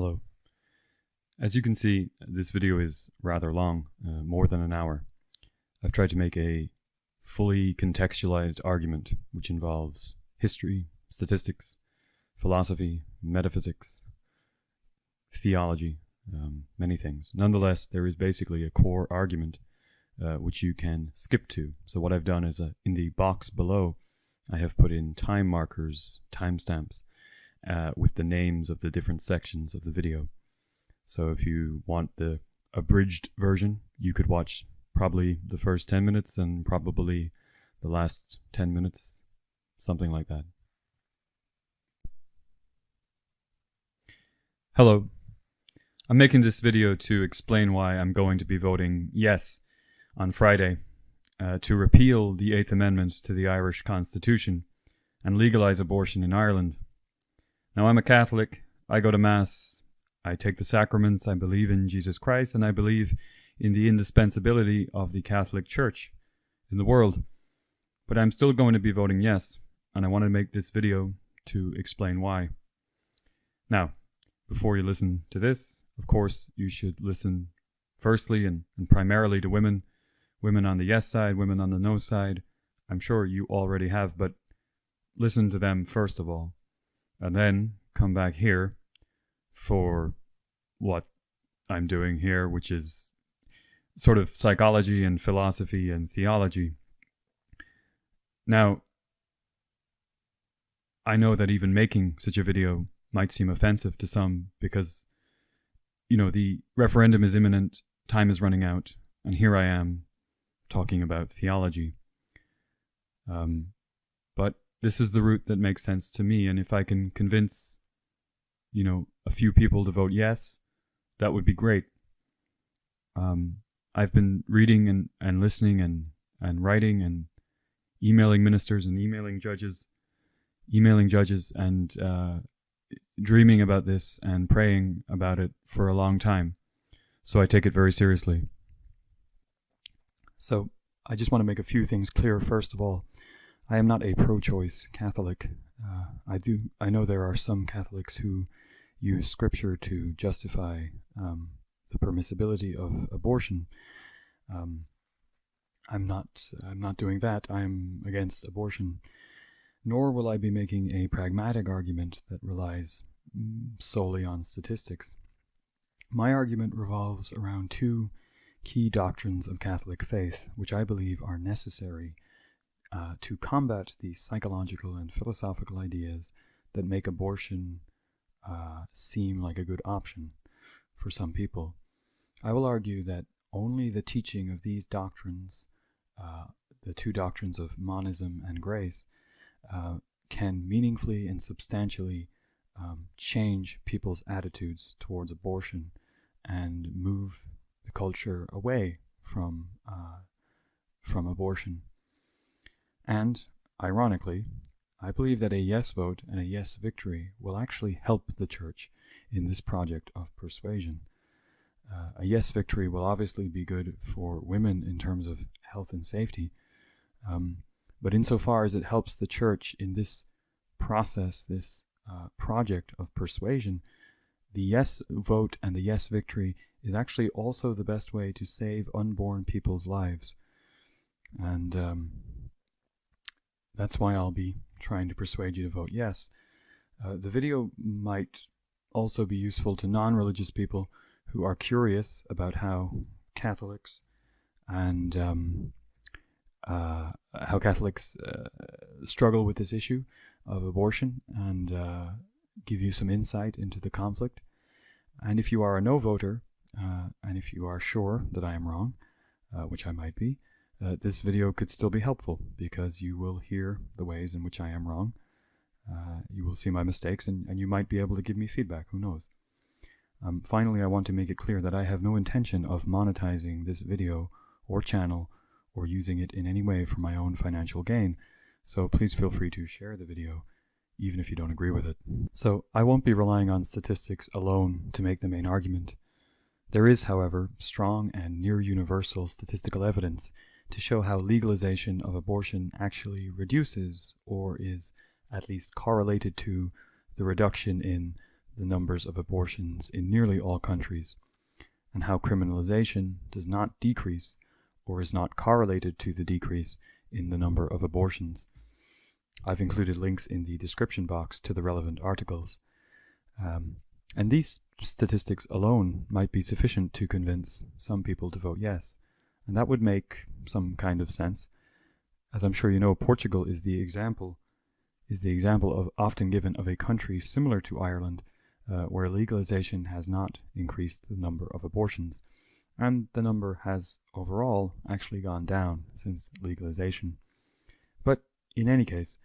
Hello. As you can see, this video is rather long, more than an hour. I've tried to make a fully contextualized argument which involves history, statistics, philosophy, metaphysics, theology, many things. Nonetheless, there is basically a core argument which you can skip to. So what I've done is in the box below, I have put in time markers, timestamps, with the names of the different sections of the video. So if you want the abridged version, you could watch probably the first 10 minutes and probably the last 10 minutes, something like that. Hello. I'm making this video to explain why I'm going to be voting yes on Friday to repeal the 8th Amendment to the Irish Constitution and legalize abortion in Ireland. Now, I'm a Catholic. I go to Mass. I take the sacraments. I believe in Jesus Christ, and I believe in the indispensability of the Catholic Church in the world. But I'm still going to be voting yes, and I want to make this video to explain why. Now, before you listen to this, of course, you should listen firstly and primarily to women on the yes side, women on the no side. I'm sure you already have, but listen to them first of all, and then come back here for what I'm doing here, which is sort of psychology and philosophy and theology. Now, I know that even making such a video might seem offensive to some because, you know, the referendum is imminent, time is running out, and here I am talking about theology. But this is the route that makes sense to me, and if I can convince, you know, a few people to vote yes, that would be great. I've been reading and listening and writing and emailing ministers and emailing judges and dreaming about this and praying about it for a long time. So I take it very seriously. So I just want to make a few things clear. First of all, I am not a pro-choice Catholic. I know there are some Catholics who use scripture to justify the permissibility of abortion. I'm not doing that. I am against abortion. Nor will I be making a pragmatic argument that relies solely on statistics. My argument revolves around two key doctrines of Catholic faith, which I believe are necessary to combat the psychological and philosophical ideas that make abortion seem like a good option for some people. I will argue that only the teaching of these doctrines, the two doctrines of monism and grace, can meaningfully and substantially change people's attitudes towards abortion and move the culture away from abortion. And, ironically, I believe that a yes vote and a yes victory will actually help the Church in this project of persuasion. A yes victory will obviously be good for women in terms of health and safety, but insofar as it helps the Church in this process, this project of persuasion, the yes vote and the yes victory is actually also the best way to save unborn people's lives. And that's why I'll be trying to persuade you to vote yes. The video might also be useful to non-religious people who are curious about how Catholics and struggle with this issue of abortion, and give you some insight into the conflict. And if you are a no voter, and if you are sure that I am wrong, which I might be, this video could still be helpful because you will hear the ways in which I am wrong. You will see my mistakes, and you might be able to give me feedback. Who knows? Finally, I want to make it clear that I have no intention of monetizing this video or channel or using it in any way for my own financial gain. So please feel free to share the video, even if you don't agree with it. So I won't be relying on statistics alone to make the main argument. There is, however, strong and near universal statistical evidence to show how legalization of abortion actually reduces, or is at least correlated to, the reduction in the numbers of abortions in nearly all countries, and how criminalization does not decrease or is not correlated to the decrease in the number of abortions. I've included links in the description box to the relevant articles. And these statistics alone might be sufficient to convince some people to vote yes, and that would make some kind of sense. As I'm sure you know, Portugal is the example of often given of a country similar to Ireland, where legalization has not increased the number of abortions, and the number has overall actually gone down since legalization. But in any case,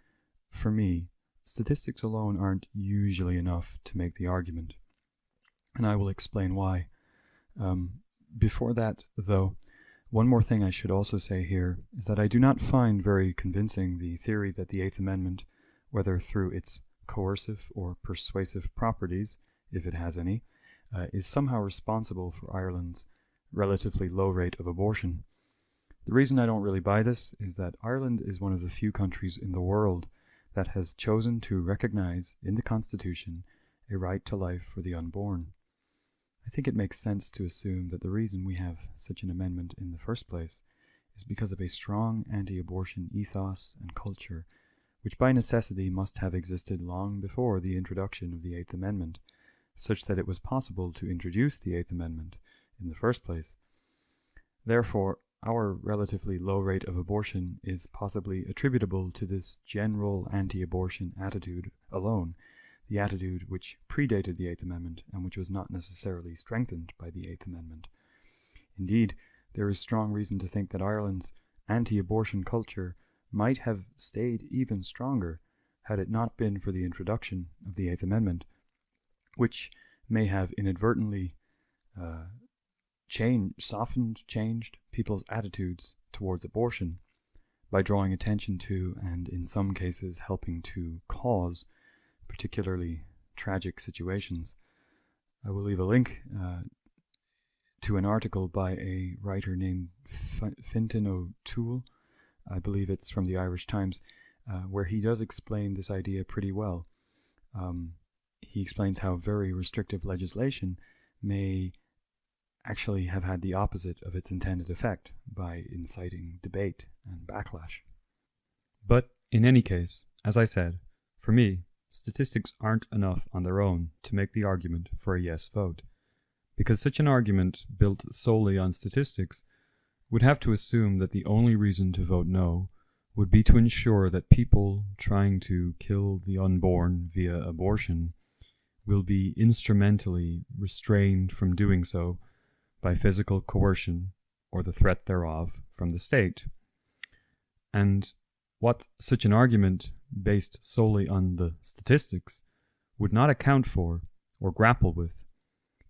for me, statistics alone aren't usually enough to make the argument, and I will explain why. Before that, though, one more thing I should also say here is that I do not find very convincing the theory that the Eighth Amendment, whether through its coercive or persuasive properties, if it has any, is somehow responsible for Ireland's relatively low rate of abortion. The reason I don't really buy this is that Ireland is one of the few countries in the world that has chosen to recognize in the Constitution a right to life for the unborn. I think it makes sense to assume that the reason we have such an amendment in the first place is because of a strong anti-abortion ethos and culture, which by necessity must have existed long before the introduction of the Eighth Amendment, such that it was possible to introduce the Eighth Amendment in the first place. Therefore, our relatively low rate of abortion is possibly attributable to this general anti-abortion attitude alone, the attitude which predated the Eighth Amendment and which was not necessarily strengthened by the Eighth Amendment. Indeed, there is strong reason to think that Ireland's anti-abortion culture might have stayed even stronger had it not been for the introduction of the Eighth Amendment, which may have inadvertently changed people's attitudes towards abortion by drawing attention to, and in some cases helping to cause, particularly tragic situations. I will leave a link to an article by a writer named Fintan O'Toole. I believe it's from the Irish Times, where he does explain this idea pretty well. He explains how very restrictive legislation may actually have had the opposite of its intended effect by inciting debate and backlash. But in any case, as I said, for me, statistics aren't enough on their own to make the argument for a yes vote, because such an argument built solely on statistics would have to assume that the only reason to vote no would be to ensure that people trying to kill the unborn via abortion will be instrumentally restrained from doing so by physical coercion or the threat thereof from the state. And what such an argument based solely on the statistics would not account for or grapple with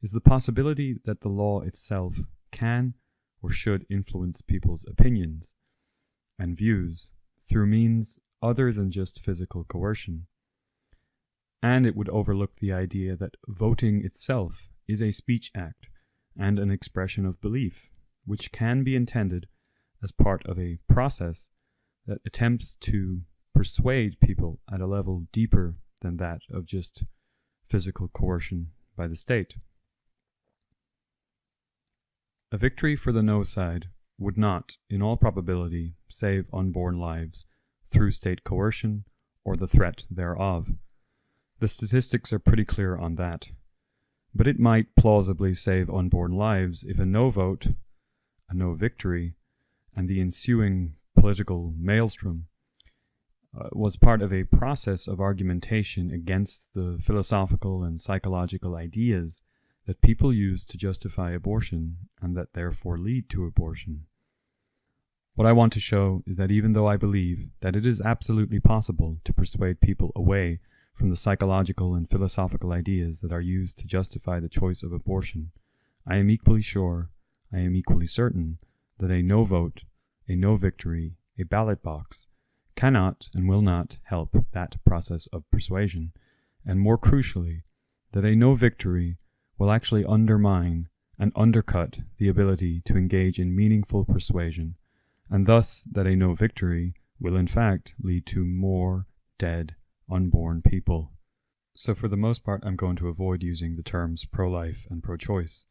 is the possibility that the law itself can or should influence people's opinions and views through means other than just physical coercion. And it would overlook the idea that voting itself is a speech act and an expression of belief, which can be intended as part of a process that attempts to persuade people at a level deeper than that of just physical coercion by the state. A victory for the no side would not, in all probability, save unborn lives through state coercion or the threat thereof. The statistics are pretty clear on that. But it might plausibly save unborn lives if a no vote, a no victory, and the ensuing political maelstrom was part of a process of argumentation against the philosophical and psychological ideas that people use to justify abortion and that therefore lead to abortion. What I want to show is that even though I believe that it is absolutely possible to persuade people away from the psychological and philosophical ideas that are used to justify the choice of abortion, I am equally certain that a no vote, a no victory, a ballot box, cannot and will not help that process of persuasion, and more crucially, that a no victory will actually undermine and undercut the ability to engage in meaningful persuasion, and thus that a no victory will in fact lead to more dead unborn people. So for the most part, I'm going to avoid using the terms pro-life and pro-choice.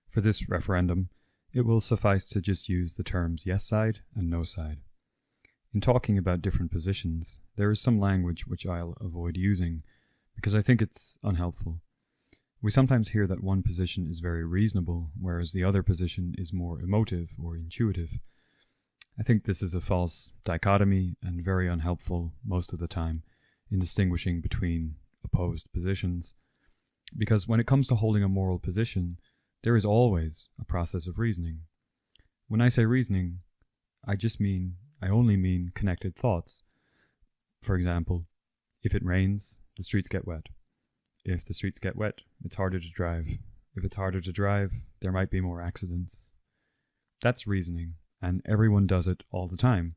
For this referendum, it will suffice to just use the terms yes side and no side. In talking about different positions, there is some language which I'll avoid using because I think it's unhelpful. We sometimes hear that one position is very reasonable, whereas the other position is more emotive or intuitive. I think this is a false dichotomy and very unhelpful most of the time in distinguishing between opposed positions, because when it comes to holding a moral position, there is always a process of reasoning. When I say reasoning, I only mean connected thoughts. For example, if it rains, the streets get wet. If the streets get wet, it's harder to drive. If it's harder to drive, there might be more accidents. That's reasoning, and everyone does it all the time.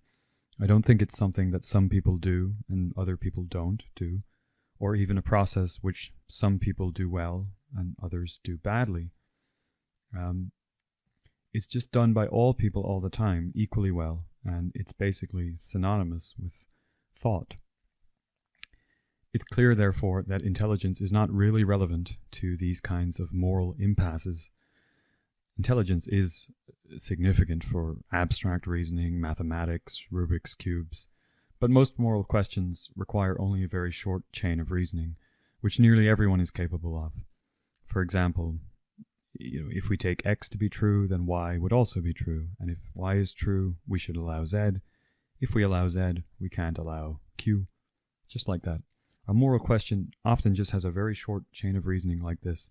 I don't think it's something that some people do and other people don't do, or even a process which some people do well and others do badly. It's just done by all people all the time, equally well, and it's basically synonymous with thought. It's clear, therefore, that intelligence is not really relevant to these kinds of moral impasses. Intelligence is significant for abstract reasoning, mathematics, Rubik's cubes, but most moral questions require only a very short chain of reasoning, which nearly everyone is capable of. For example, if we take X to be true, then Y would also be true, and if Y is true, we should allow Z. If we allow Z, we can't allow Q. Just like that. A moral question often just has a very short chain of reasoning like this,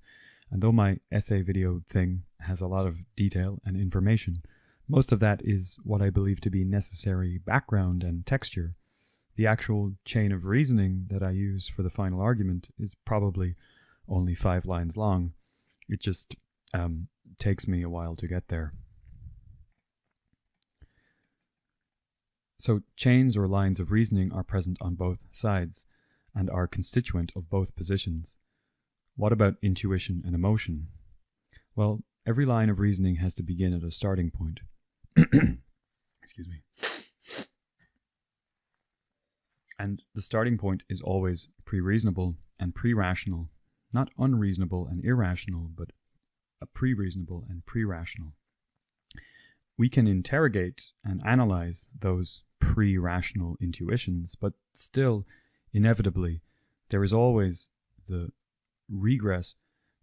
and though my essay video thing has a lot of detail and information, most of that is what I believe to be necessary background and texture. The actual chain of reasoning that I use for the final argument is probably only 5 lines long. It just takes me a while to get there. So chains or lines of reasoning are present on both sides and are constituent of both positions. What about intuition and emotion? Well, every line of reasoning has to begin at a starting point. Excuse me. And the starting point is always pre-reasonable and pre-rational, not unreasonable and irrational, but pre-reasonable and pre-rational. We can interrogate and analyze those pre-rational intuitions, but still, inevitably, there is always the regress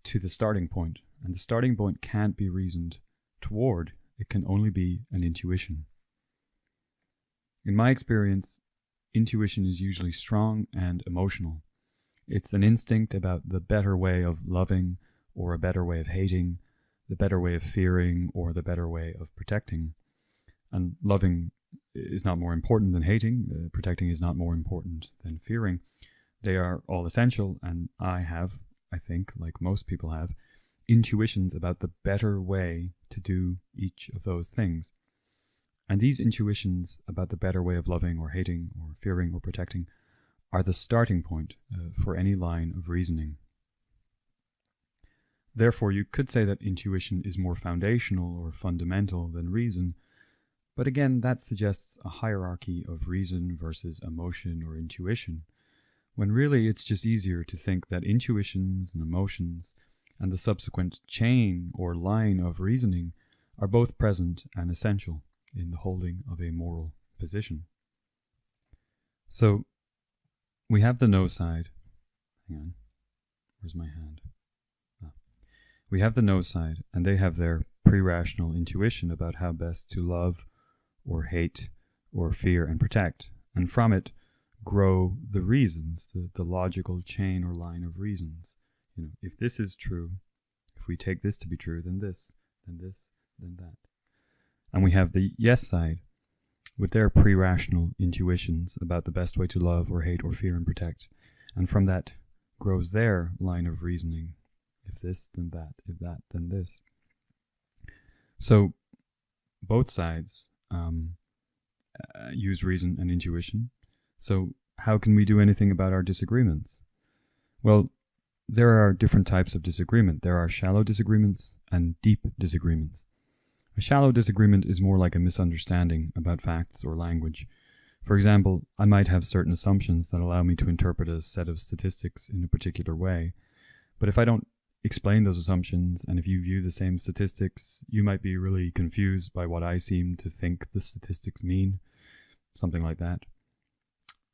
to the starting point, and the starting point can't be reasoned toward. It can only be an intuition. In my experience, intuition is usually strong and emotional. It's an instinct about the better way of loving or a better way of hating, the better way of fearing or the better way of protecting. And loving is not more important than hating. Protecting is not more important than fearing. They are all essential, and I have, I think, like most people have, intuitions about the better way to do each of those things. And these intuitions about the better way of loving or hating or fearing or protecting are the starting point for any line of reasoning. Therefore, you could say that intuition is more foundational or fundamental than reason, but again, that suggests a hierarchy of reason versus emotion or intuition, when really it's just easier to think that intuitions and emotions and the subsequent chain or line of reasoning are both present and essential in the holding of a moral position. So, we have the no side. Hang on. Where's my hand? We have the no side, and they have their pre-rational intuition about how best to love or hate or fear and protect, and from it grow the reasons, the logical chain or line of reasons. If this is true, if we take this to be true, then this, then this, then that. And we have the yes side, with their pre-rational intuitions about the best way to love or hate or fear and protect, and from that grows their line of reasoning. If this, then that. If that, then this. So, both sides use reason and intuition. So, how can we do anything about our disagreements? Well, there are different types of disagreement. There are shallow disagreements and deep disagreements. A shallow disagreement is more like a misunderstanding about facts or language. For example, I might have certain assumptions that allow me to interpret a set of statistics in a particular way, but if I don't explain those assumptions, and if you view the same statistics, you might be really confused by what I seem to think the statistics mean, something like that.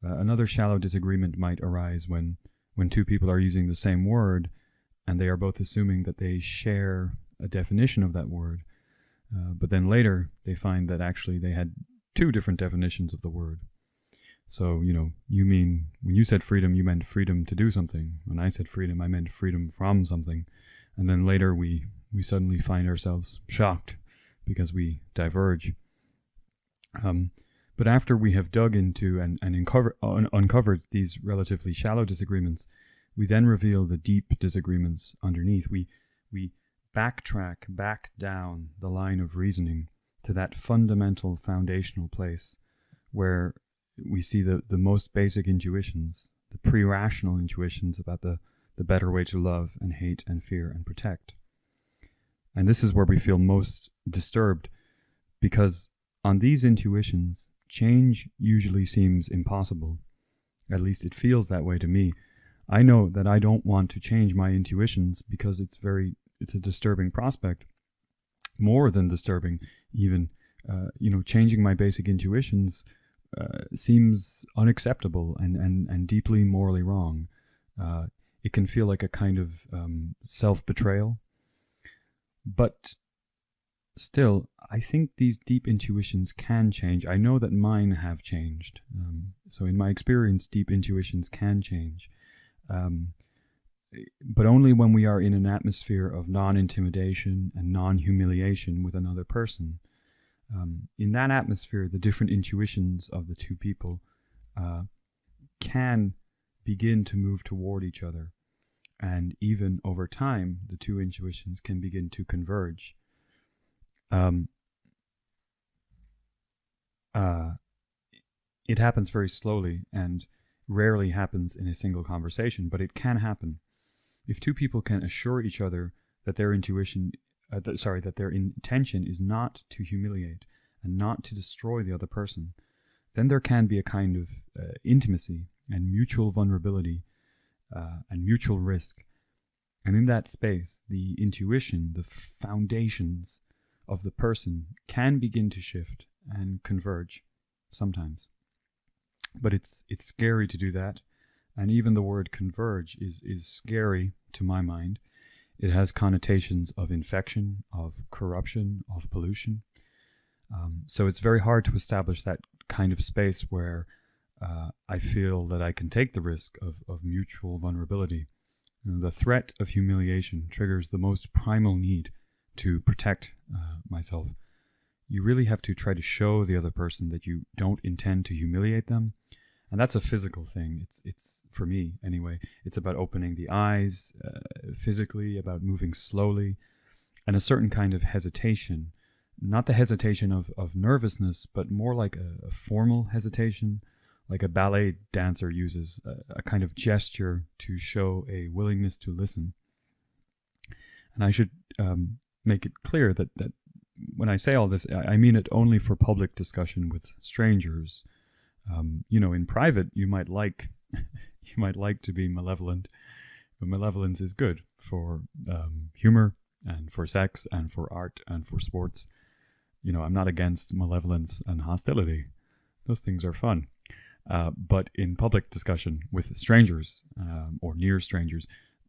Another shallow disagreement might arise when two people are using the same word and they are both assuming that they share a definition of that word, but then later they find that actually they had two different definitions of the word. So, you mean, when you said freedom, you meant freedom to do something. When I said freedom, I meant freedom from something. And then later we suddenly find ourselves shocked because we diverge. But after we have dug into and uncovered these relatively shallow disagreements, we then reveal the deep disagreements underneath. We backtrack back down the line of reasoning to that fundamental foundational place where we see the most basic intuitions, the pre-rational intuitions about the better way to love and hate and fear and protect. And this is where we feel most disturbed, because on these intuitions, change usually seems impossible. At least it feels that way to me. I know that I don't want to change my intuitions because it's a disturbing prospect. More than disturbing, even. Changing my basic intuitions seems unacceptable and deeply morally wrong. It can feel like a kind of self-betrayal. But still, I think these deep intuitions can change. I know that mine have changed. So in my experience, deep intuitions can change. But only when we are in an atmosphere of non-intimidation and non-humiliation with another person. In that atmosphere, the different intuitions of the two people can begin to move toward each other. And even over time, the two intuitions can begin to converge. It happens very slowly and rarely happens in a single conversation, but it can happen. If two people can assure each other that their intention is not to humiliate and not to destroy the other person, then there can be a kind of intimacy and mutual vulnerability and mutual risk. And in that space, the intuition, the foundations of the person can begin to shift and converge sometimes. But it's scary to do that. And even the word converge is scary to my mind. It has connotations of infection, of corruption, of pollution. So it's very hard to establish that kind of space where I feel that I can take the risk of mutual vulnerability. The threat of humiliation triggers the most primal need to protect myself. You really have to try to show the other person that you don't intend to humiliate them. And that's a physical thing. It's for me anyway. It's about opening the eyes physically, about moving slowly, and a certain kind of hesitation. Not the hesitation of nervousness, but more like a formal hesitation, like a ballet dancer uses, a kind of gesture to show a willingness to listen. And I should make it clear that when I say all this, I mean it only for public discussion with strangers. In private, you might like to be malevolent, but malevolence is good for humor and for sex and for art and for sports. I'm not against malevolence and hostility; those things are fun. But in public discussion with strangers or near strangers,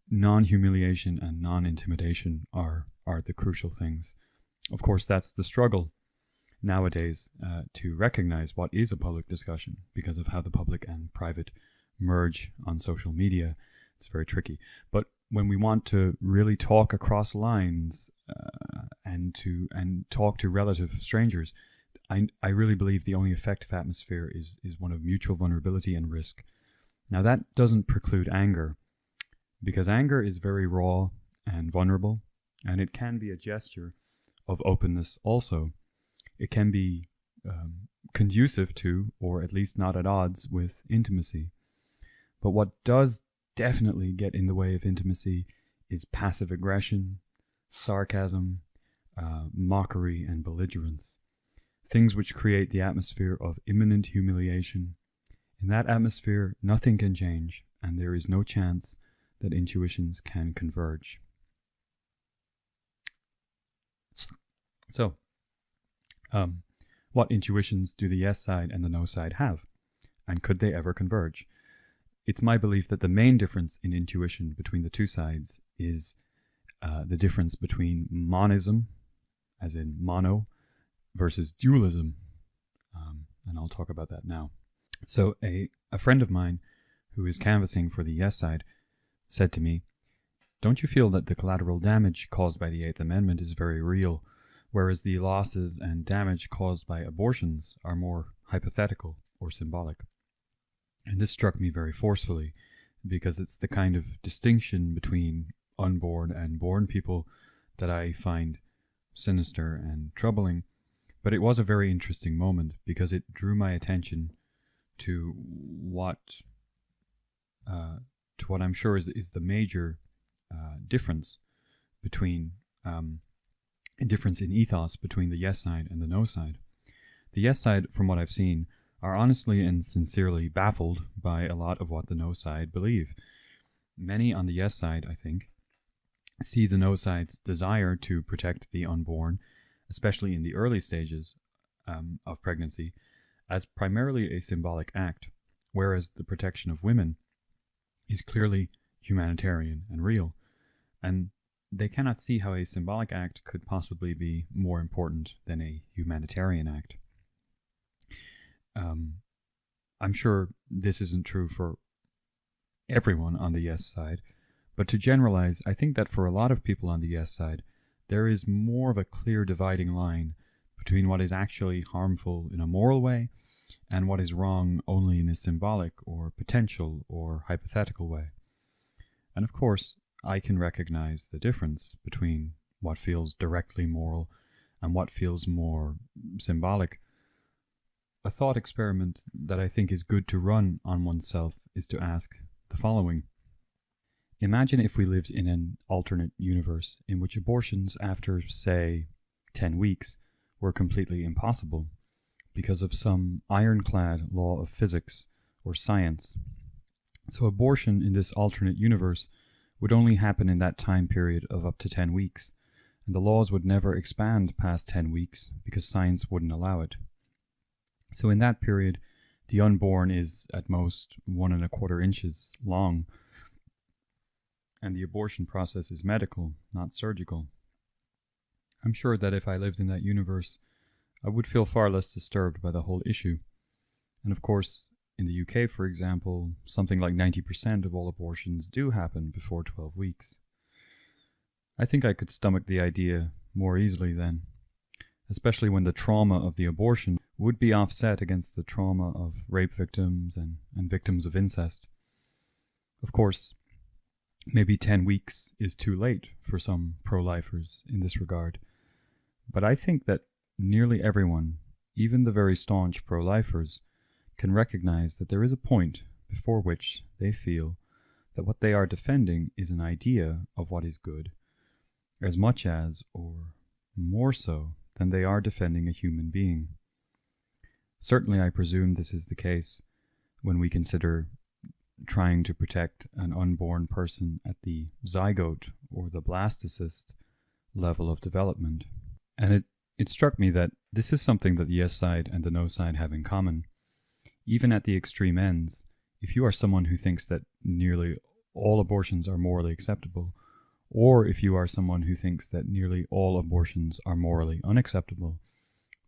non-humiliation and non-intimidation are the crucial things. Of course, that's the struggle nowadays to recognize what is a public discussion because of how the public and private merge on social media. It's very tricky. But when we want to really talk across lines and talk to relative strangers, I really believe the only effective atmosphere is one of mutual vulnerability and risk. Now that doesn't preclude anger, because anger is very raw and vulnerable, and it can be a gesture of openness also. It can be conducive to, or at least not at odds with, intimacy. But what does definitely get in the way of intimacy is passive aggression, sarcasm, mockery, and belligerence. things which create the atmosphere of imminent humiliation. In that atmosphere, nothing can change, and there is no chance that intuitions can converge. So, what intuitions do the yes side and the no side have? And could they ever converge? It's my belief that the main difference in intuition between the two sides is the difference between monism, as in mono, versus dualism. And I'll talk about that now. So a friend of mine who is canvassing for the yes side said to me, "Don't you feel that the collateral damage caused by the Eighth Amendment is very real, whereas the losses and damage caused by abortions are more hypothetical or symbolic?" And this struck me very forcefully, because it's the kind of distinction between unborn and born people that I find sinister and troubling. But it was a very interesting moment, because it drew my attention to what I'm sure is the major difference between a difference in ethos between the yes side and the no side. The yes side, from what I've seen, are honestly and sincerely baffled by a lot of what the no side believe. Many on the yes side, I think, see the no side's desire to protect the unborn, especially in the early stages of pregnancy, as primarily a symbolic act, whereas the protection of women is clearly humanitarian and real, and they cannot see how a symbolic act could possibly be more important than a humanitarian act. I'm sure this isn't true for everyone on the yes side, but to generalize, I think that for a lot of people on the yes side, there is more of a clear dividing line between what is actually harmful in a moral way and what is wrong only in a symbolic or potential or hypothetical way. And of course, I can recognize the difference between what feels directly moral and what feels more symbolic. A thought experiment that I think is good to run on oneself is to ask the following. Imagine if we lived in an alternate universe in which abortions after, say, 10 weeks were completely impossible because of some ironclad law of physics or science. So abortion in this alternate universe would only happen in that time period of up to 10 weeks, and the laws would never expand past 10 weeks because science wouldn't allow it. So in that period, the unborn is at most 1¼ inches long, and the abortion process is medical, not surgical. I'm sure that if I lived in that universe, I would feel far less disturbed by the whole issue. And of course, in the UK, for example, something like 90% of all abortions do happen before 12 weeks. I think I could stomach the idea more easily then, especially when the trauma of the abortion would be offset against the trauma of rape victims and victims of incest. Of course, maybe 10 weeks is too late for some pro-lifers in this regard, but I think that nearly everyone, even the very staunch pro-lifers, can recognize that there is a point before which they feel that what they are defending is an idea of what is good, as much as, or more so, than they are defending a human being. Certainly, I presume this is the case when we consider trying to protect an unborn person at the zygote or the blastocyst level of development. And it struck me that this is something that the yes side and the no side have in common. Even at the extreme ends, if you are someone who thinks that nearly all abortions are morally acceptable, or if you are someone who thinks that nearly all abortions are morally unacceptable,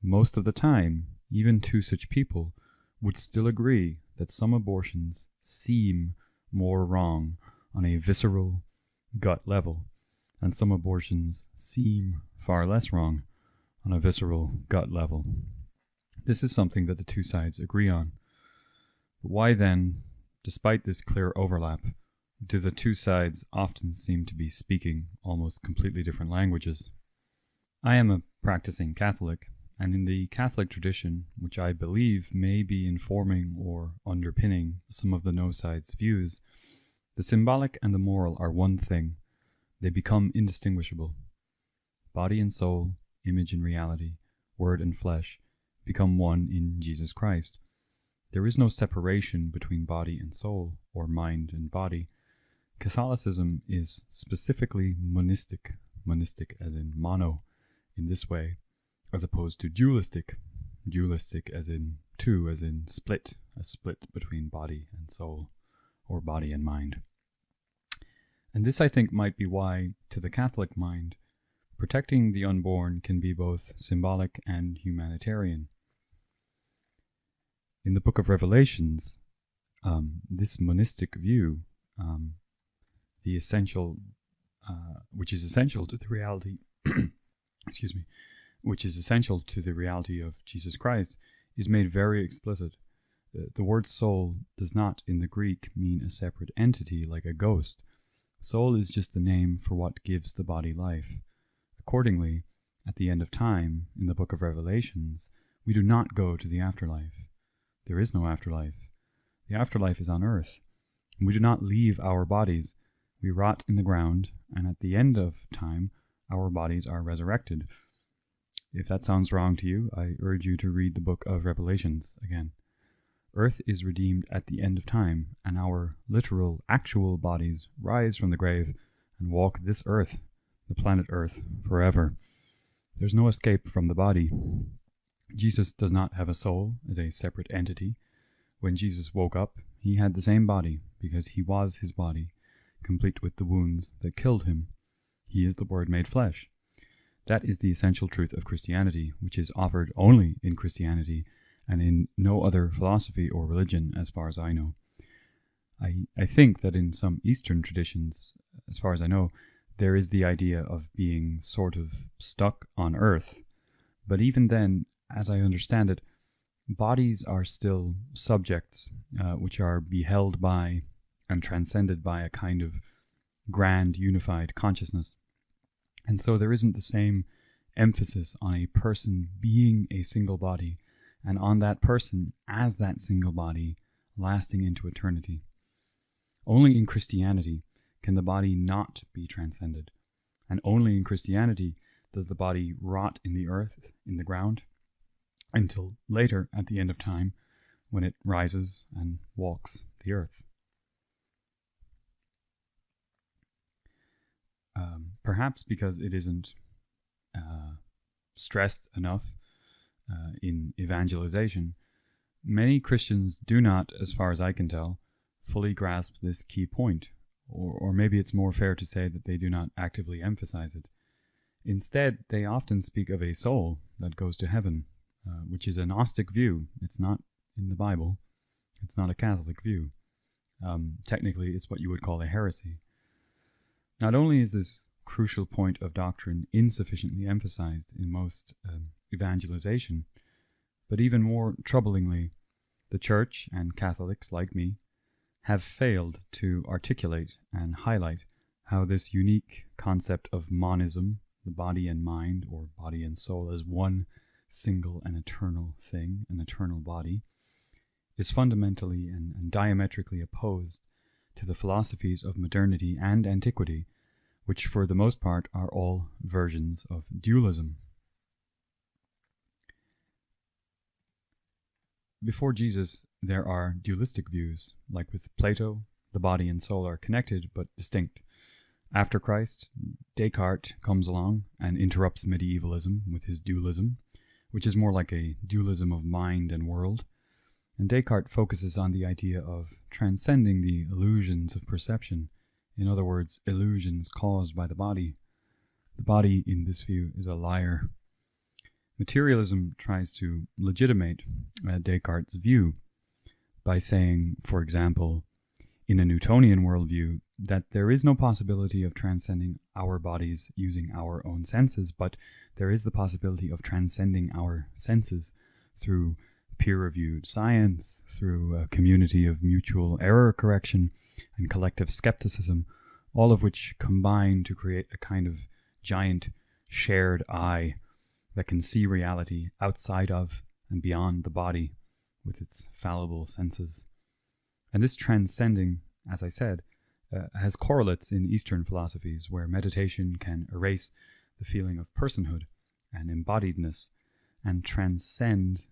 most of the time, even two such people would still agree that some abortions seem more wrong on a visceral, gut level, and some abortions seem far less wrong on a visceral, gut level. This is something that the two sides agree on. But why then, despite this clear overlap, do the two sides often seem to be speaking almost completely different languages? I am a practicing Catholic, and in the Catholic tradition, which I believe may be informing or underpinning some of the no side's views, the symbolic and the moral are one thing. They become indistinguishable. Body and soul, image and reality, word and flesh, become one in Jesus Christ. There is no separation between body and soul, or mind and body. Catholicism is specifically monistic, monistic as in mono, in this way, as opposed to dualistic, dualistic as in two, as in split, a split between body and soul, or body and mind. And this, I think, might be why, to the Catholic mind, protecting the unborn can be both symbolic and humanitarian. In the book of Revelations, this monistic view, the essential, which is essential to the reality, excuse me, which is essential to the reality of Jesus Christ, is made very explicit. The word soul does not, in the Greek, mean a separate entity like a ghost. Soul is just the name for what gives the body life. Accordingly, at the end of time, in the book of Revelations, we do not go to the afterlife. There is no afterlife. The afterlife is on earth. We do not leave our bodies. We rot in the ground, and at the end of time, our bodies are resurrected. If that sounds wrong to you, I urge you to read the book of Revelations again. Earth is redeemed at the end of time, and our literal, actual bodies rise from the grave and walk this earth, the planet Earth, forever. There's no escape from the body. Jesus does not have a soul as a separate entity. When Jesus woke up, he had the same body, because he was his body, complete with the wounds that killed him. He is the Word made flesh. That is the essential truth of Christianity, which is offered only in Christianity and in no other philosophy or religion, as far as I know. I think that in some Eastern traditions, as far as I know, there is the idea of being sort of stuck on earth. But even then, as I understand it, bodies are still subjects which are beheld by and transcended by a kind of grand unified consciousness. And so there isn't the same emphasis on a person being a single body and on that person as that single body lasting into eternity. Only in Christianity can the body not be transcended, and only in Christianity does the body rot in the earth, in the ground, until later, at the end of time, when it rises and walks the earth. Perhaps because it isn't stressed enough in evangelization, many Christians do not, as far as I can tell, fully grasp this key point, or maybe it's more fair to say that they do not actively emphasize it. Instead, they often speak of a soul that goes to heaven, which is a Gnostic view. It's not in the Bible. It's not a Catholic view. Technically, it's what you would call a heresy. Not only is this crucial point of doctrine insufficiently emphasized in most evangelization, but even more troublingly, the Church and Catholics like me have failed to articulate and highlight how this unique concept of monism, the body and mind, or body and soul as one single and eternal thing, an eternal body, is fundamentally and diametrically opposed to the philosophies of modernity and antiquity, which for the most part are all versions of dualism. Before Jesus, there are dualistic views, like with Plato, the body and soul are connected but distinct. After Christ, Descartes comes along and interrupts medievalism with his dualism, which is more like a dualism of mind and world. And Descartes focuses on the idea of transcending the illusions of perception, in other words, illusions caused by the body. The body, in this view, is a liar. Materialism tries to legitimate Descartes' view by saying, for example, in a Newtonian worldview, that there is no possibility of transcending our bodies using our own senses, but there is the possibility of transcending our senses through peer-reviewed science, through a community of mutual error correction and collective skepticism, all of which combine to create a kind of giant shared eye that can see reality outside of and beyond the body with its fallible senses. And this transcending, as I said, has correlates in Eastern philosophies where meditation can erase the feeling of personhood and embodiedness and transcend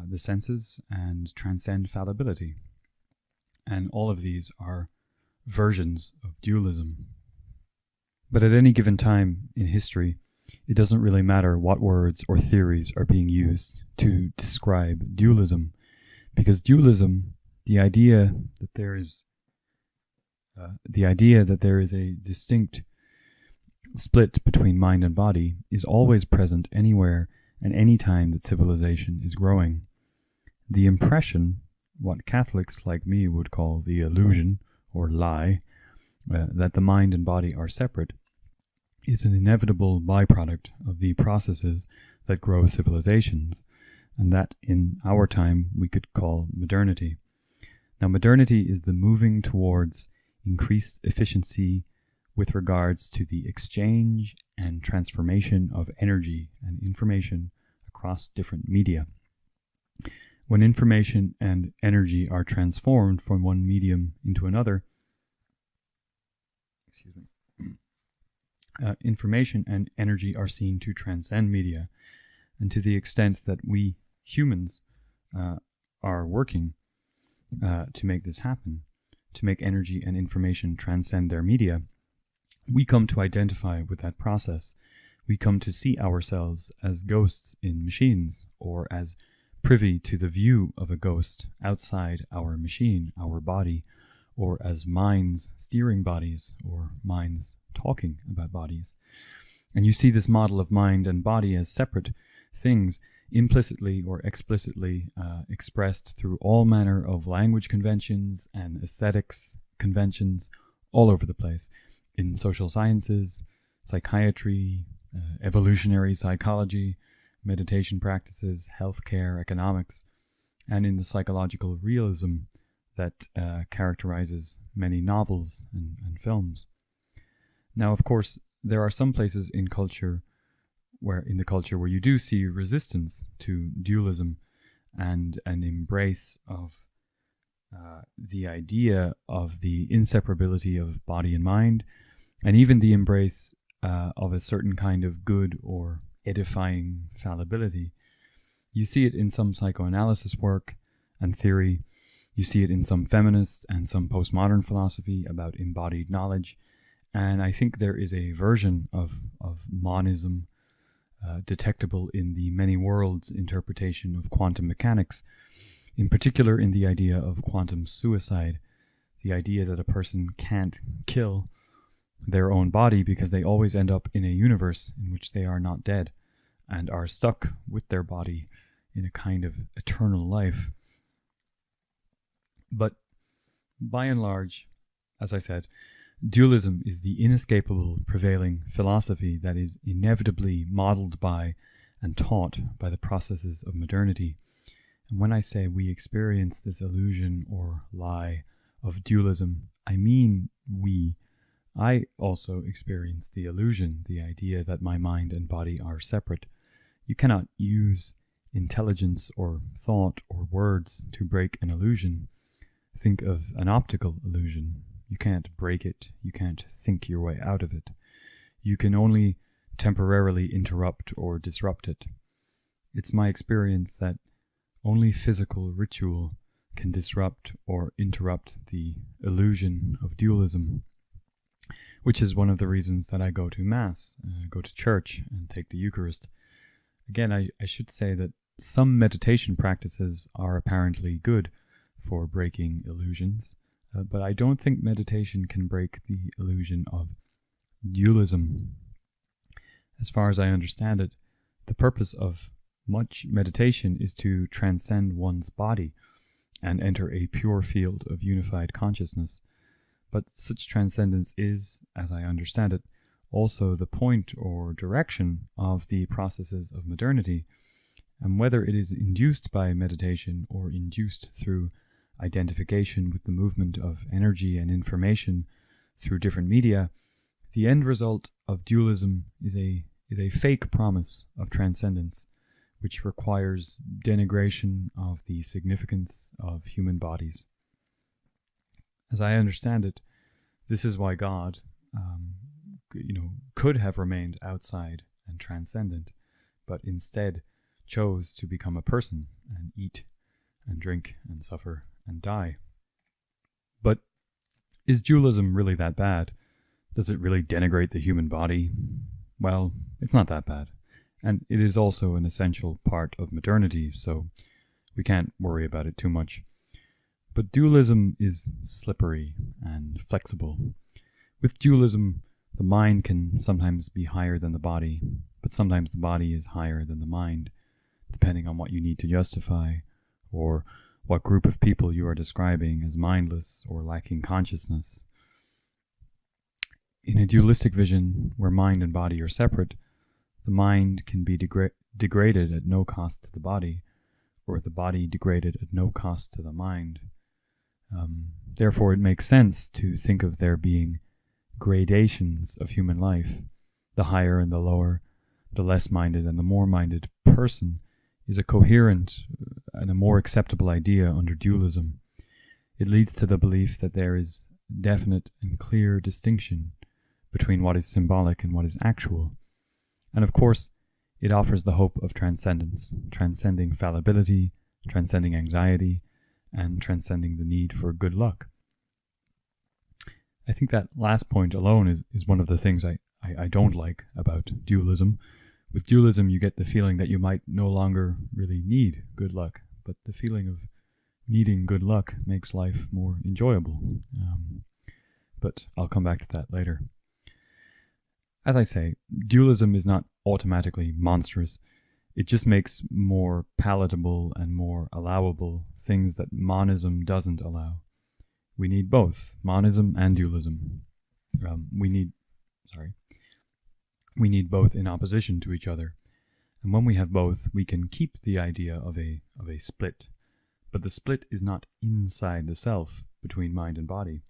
the senses and transcend fallibility. And all of these are versions of dualism. But at any given time in history, it doesn't really matter what words or theories are being used to describe dualism, because dualism, the idea that there is a distinct split between mind and body, is always present anywhere and any time that civilization is growing. The impression, what Catholics like me would call the illusion or lie, that the mind and body are separate, is an inevitable byproduct of the processes that grow civilizations, and that in our time we could call modernity. Now, modernity is the moving towards increased efficiency with regards to the exchange and transformation of energy and information across different media. When information and energy are transformed from one medium into another, information and energy are seen to transcend media. And to the extent that we humans are working to make this happen, to make energy and information transcend their media, we come to identify with that process. We come to see ourselves as ghosts in machines, or as privy to the view of a ghost outside our machine, our body, or as minds steering bodies, or minds talking about bodies. And you see this model of mind and body as separate things, implicitly or explicitly expressed through all manner of language conventions and aesthetics conventions all over the place, in social sciences, psychiatry, evolutionary psychology, meditation practices, healthcare, economics, and in the psychological realism that characterizes many novels and films. Now, of course, there are some places in the culture where you do see resistance to dualism and an embrace of the idea of the inseparability of body and mind, and even the embrace of a certain kind of good or edifying fallibility. You see it in some psychoanalysis work and theory. You see it in some feminists and some postmodern philosophy about embodied knowledge. And I think there is a version of monism detectable in the many worlds interpretation of quantum mechanics, in particular in the idea of quantum suicide, the idea that a person can't kill their own body because they always end up in a universe in which they are not dead and are stuck with their body in a kind of eternal life. But by and large, as I said, dualism is the inescapable prevailing philosophy that is inevitably modeled by and taught by the processes of modernity. And when I say we experience this illusion or lie of dualism, I mean we. I also experience the illusion, the idea that my mind and body are separate. You cannot use intelligence or thought or words to break an illusion. Think of an optical illusion. You can't break it. You can't think your way out of it. You can only temporarily interrupt or disrupt it. It's my experience that only physical ritual can disrupt or interrupt the illusion of dualism, which is one of the reasons that I go to Mass, go to church, and take the Eucharist. Again, I should say that some meditation practices are apparently good for breaking illusions, but I don't think meditation can break the illusion of dualism. As far as I understand it, the purpose of much meditation is to transcend one's body and enter a pure field of unified consciousness. But such transcendence is, as I understand it, also the point or direction of the processes of modernity, and whether it is induced by meditation or induced through identification with the movement of energy and information through different media, the end result of dualism is a fake promise of transcendence, which requires denigration of the significance of human bodies. As I understand it, this is why God, could have remained outside and transcendent, but instead chose to become a person and eat and drink and suffer and die. But is dualism really that bad? Does it really denigrate the human body? Well, it's not that bad. And it is also an essential part of modernity, so we can't worry about it too much. But dualism is slippery and flexible. With dualism, the mind can sometimes be higher than the body, but sometimes the body is higher than the mind, depending on what you need to justify, or what group of people you are describing as mindless or lacking consciousness. In a dualistic vision, where mind and body are separate, the mind can be degraded at no cost to the body, or the body degraded at no cost to the mind. Therefore, it makes sense to think of there being gradations of human life. The higher and the lower, the less minded and the more minded person is a coherent and a more acceptable idea under dualism. It leads to the belief that there is definite and clear distinction between what is symbolic and what is actual. And of course, it offers the hope of transcendence, transcending fallibility, transcending anxiety, and transcending the need for good luck. I think that last point alone is one of the things I don't like about dualism. With dualism, you get the feeling that you might no longer really need good luck, but the feeling of needing good luck makes life more enjoyable. But I'll come back to that later. As I say, dualism is not automatically monstrous. It just makes more palatable and more allowable things that monism doesn't allow. We need both, monism and dualism. We need both in opposition to each other. And when we have both, we can keep the idea of a split. But the split is not inside the self, between mind and body.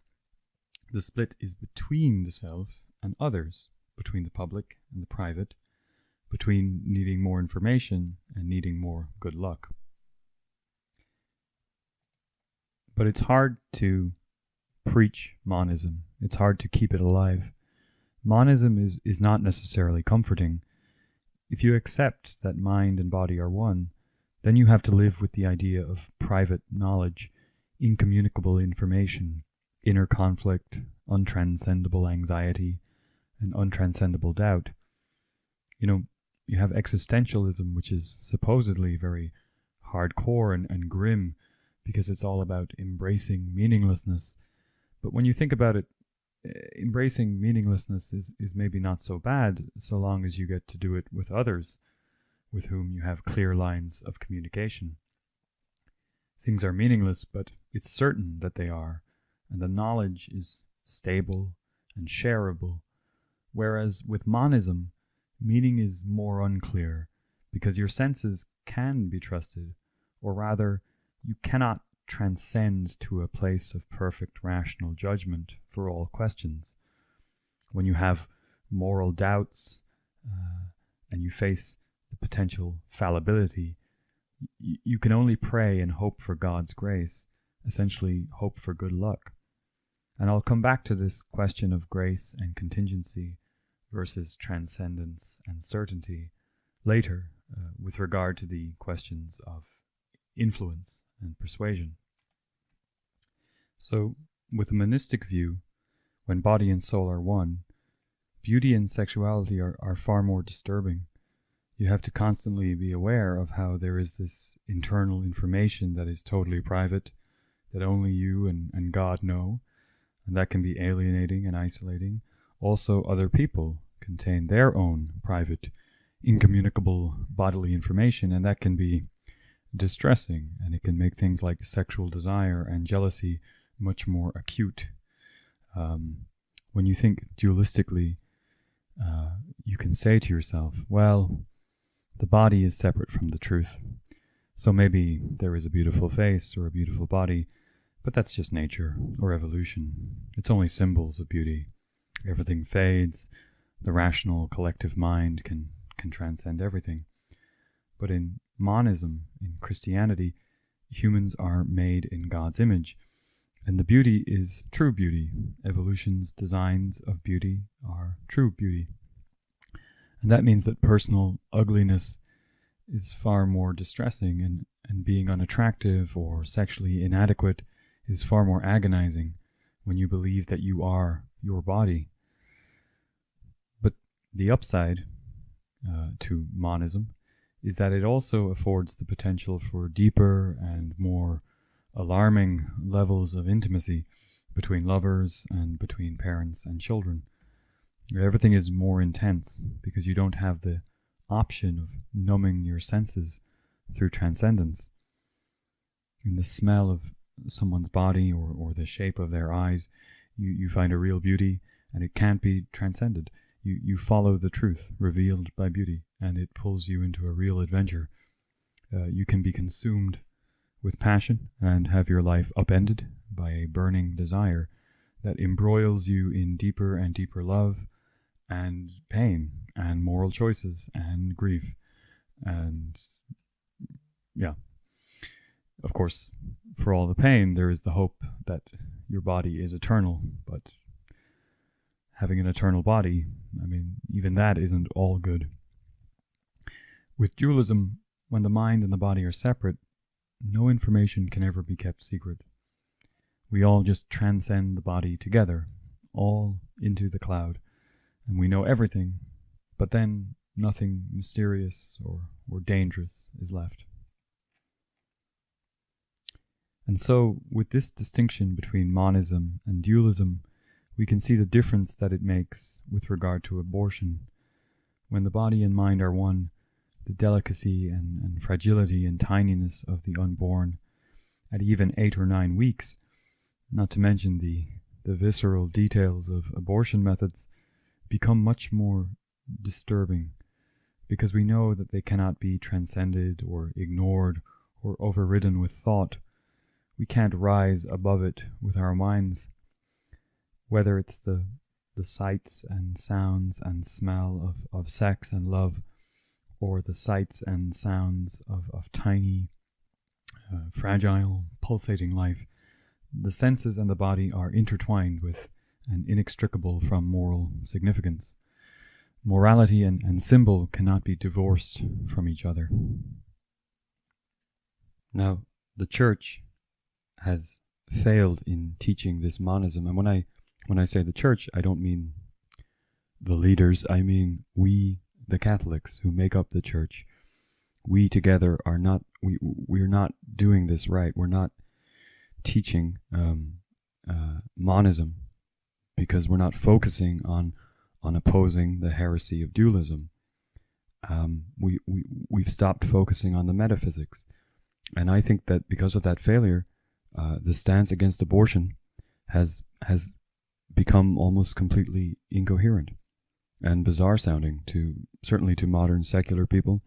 The split is between the self and others, between the public and the private, between needing more information and needing more good luck. But it's hard to preach monism. It's hard to keep it alive. Monism is not necessarily comforting. If you accept that mind and body are one, then you have to live with the idea of private knowledge, incommunicable information, inner conflict, untranscendable anxiety, and untranscendable doubt. You have existentialism, which is supposedly very hardcore and grim, because it's all about embracing meaninglessness. But when you think about it, embracing meaninglessness is maybe not so bad, so long as you get to do it with others, with whom you have clear lines of communication. Things are meaningless, but it's certain that they are, and the knowledge is stable and shareable. Whereas with monism, meaning is more unclear, because your senses can be trusted, or rather, you cannot transcend to a place of perfect rational judgment for all questions. When you have moral doubts and you face the potential fallibility, you can only pray and hope for God's grace, essentially hope for good luck. And I'll come back to this question of grace and contingency versus transcendence and certainty later with regard to the questions of influence and persuasion. So, with a monistic view, when body and soul are one, beauty and sexuality are far more disturbing. You have to constantly be aware of how there is this internal information that is totally private, that only you and God know, and that can be alienating and isolating. Also, other people contain their own private, incommunicable bodily information, and that can be distressing, and it can make things like sexual desire and jealousy much more acute. When you think dualistically, you can say to yourself, well, the body is separate from the truth. So maybe there is a beautiful face or a beautiful body, but that's just nature or evolution. It's only symbols of beauty. Everything fades. The rational collective mind can transcend everything. But in monism, in Christianity, humans are made in God's image, and the beauty is true beauty. Evolution's designs of beauty are true beauty. And that means that personal ugliness is far more distressing, and being unattractive or sexually inadequate is far more agonizing when you believe that you are your body. But the upside to monism is that it also affords the potential for deeper and more alarming levels of intimacy between lovers and between parents and children. Everything is more intense because you don't have the option of numbing your senses through transcendence. In the smell of someone's body or the shape of their eyes, you find a real beauty, and it can't be transcended. You follow the truth revealed by beauty, and it pulls you into a real adventure. You can be consumed with passion and have your life upended by a burning desire that embroils you in deeper and deeper love and pain and moral choices and grief. And yeah, of course, for all the pain, there is the hope that your body is eternal. But having an eternal body, I mean, even that isn't all good. With dualism, when the mind and the body are separate, no information can ever be kept secret. We all just transcend the body together, all into the cloud, and we know everything, but then nothing mysterious or dangerous is left. And so, with this distinction between monism and dualism, we can see the difference that it makes with regard to abortion. When the body and mind are one, the delicacy and fragility and tininess of the unborn at even 8 or 9 weeks, not to mention the visceral details of abortion methods, become much more disturbing, because we know that they cannot be transcended or ignored or overridden with thought. We can't rise above it with our minds. Whether it's the sights and sounds and smell of sex and love, or the sights and sounds of tiny, fragile, pulsating life, the senses and the body are intertwined with and inextricable from moral significance. Morality and symbol cannot be divorced from each other. Now, the Church has failed in teaching this monism, and when I say the Church, I don't mean the leaders, I mean we, the Catholics who make up the Church. We together are not, we're not doing this right. We're not teaching monism because we're not focusing on opposing the heresy of dualism. We've stopped focusing on the metaphysics. And I think that because of that failure, the stance against abortion has become almost completely incoherent and bizarre sounding, certainly to modern secular people,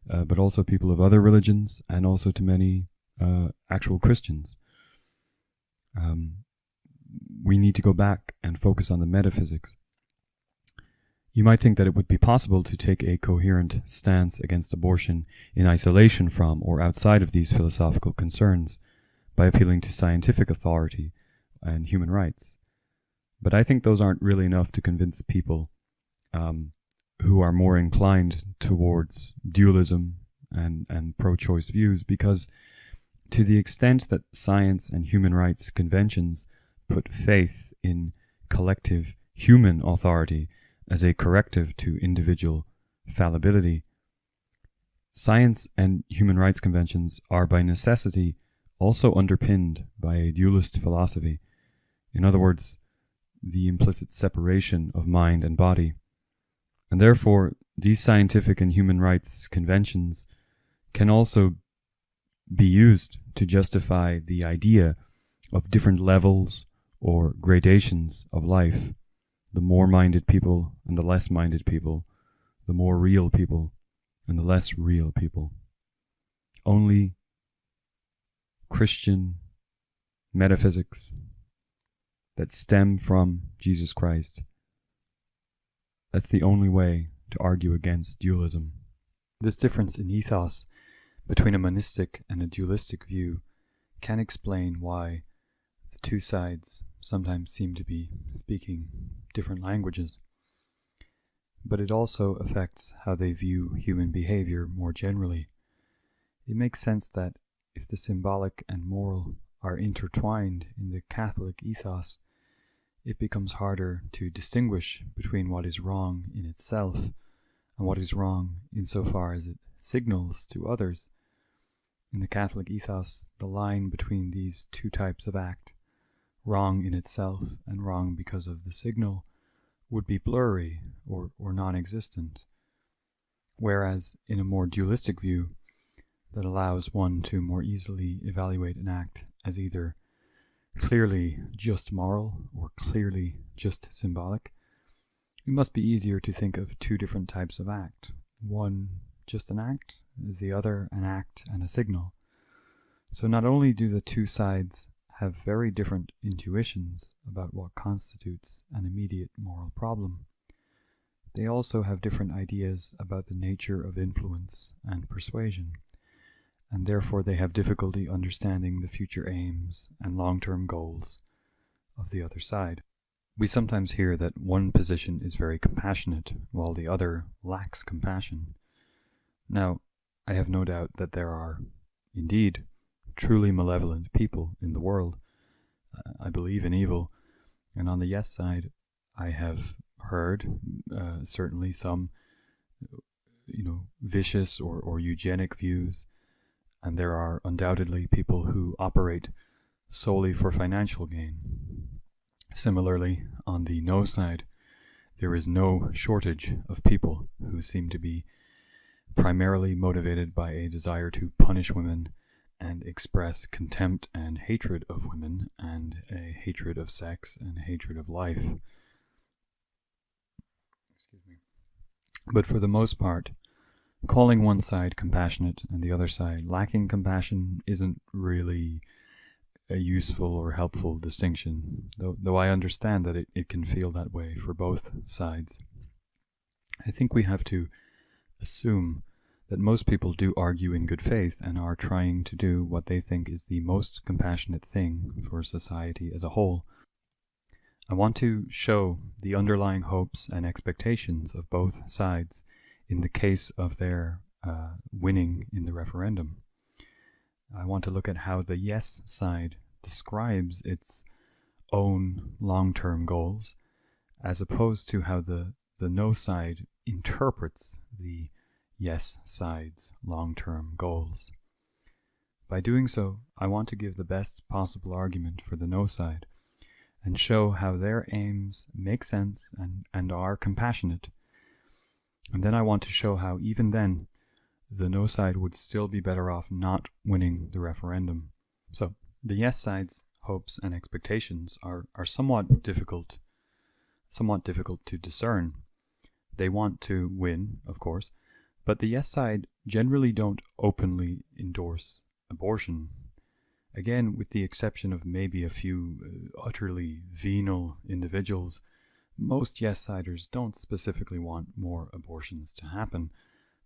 but also people of other religions, and also to many actual Christians. We need to go back and focus on the metaphysics. You might think that it would be possible to take a coherent stance against abortion in isolation from or outside of these philosophical concerns by appealing to scientific authority and human rights. But I think those aren't really enough to convince people who are more inclined towards dualism and pro-choice views, because to the extent that science and human rights conventions put faith in collective human authority as a corrective to individual fallibility, science and human rights conventions are by necessity also underpinned by a dualist philosophy. In other words, the implicit separation of mind and body. And therefore, these scientific and human rights conventions can also be used to justify the idea of different levels or gradations of life. The more minded people and the less minded people, the more real people and the less real people. Only Christian metaphysics that stem from Jesus Christ. That's the only way to argue against dualism. This difference in ethos between a monistic and a dualistic view can explain why the two sides sometimes seem to be speaking different languages. but it also affects how they view human behavior more generally. It makes sense that if the symbolic and moral are intertwined in the Catholic ethos, it becomes harder to distinguish between what is wrong in itself and what is wrong insofar as it signals to others. In the Catholic ethos, the line between these two types of act, wrong in itself and wrong because of the signal, would be blurry or non-existent. Whereas in a more dualistic view that allows one to more easily evaluate an act as either clearly just moral or clearly just symbolic, it must be easier to think of two different types of act. One just an act, the other an act and a signal. So not only do the two sides have very different intuitions about what constitutes an immediate moral problem, they also have different ideas about the nature of influence and persuasion, and therefore they have difficulty understanding the future aims and long-term goals of the other side. We sometimes hear that one position is very compassionate, while the other lacks compassion. Now, I have no doubt that there are, indeed, truly malevolent people in the world. I believe in evil, and on the yes side, I have heard certainly some, vicious or eugenic views, and there are undoubtedly people who operate solely for financial gain. Similarly, on the no side, there is no shortage of people who seem to be primarily motivated by a desire to punish women and express contempt and hatred of women and a hatred of sex and hatred of life. Excuse me. But for the most part, calling one side compassionate and the other side lacking compassion isn't really a useful or helpful distinction, though I understand that it can feel that way for both sides. I think we have to assume that most people do argue in good faith and are trying to do what they think is the most compassionate thing for society as a whole. I want to show the underlying hopes and expectations of both sides in the case of their winning in the referendum. I want to look at how the yes side describes its own long-term goals, as opposed to how the no side interprets the yes side's long-term goals. By doing so, I want to give the best possible argument for the no side and show how their aims make sense and are compassionate. And then I want to show how even then, the no side would still be better off not winning the referendum. So, the yes side's hopes and expectations are somewhat difficult to discern. They want to win, of course, but the yes side generally don't openly endorse abortion. Again, with the exception of maybe a few utterly venal individuals, most yes-siders don't specifically want more abortions to happen.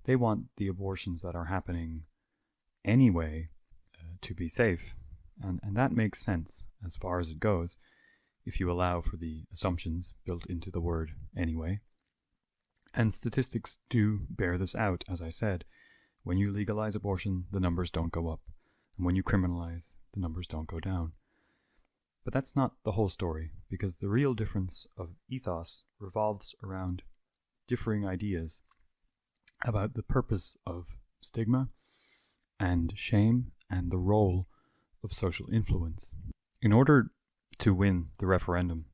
They want the abortions that are happening anyway to be safe. And that makes sense as far as it goes, if you allow for the assumptions built into the word anyway. And statistics do bear this out, as I said. When you legalize abortion, the numbers don't go up. And when you criminalize, the numbers don't go down. But that's not the whole story, because the real difference of ethos revolves around differing ideas about the purpose of stigma and shame and the role of social influence. In order to win the referendum,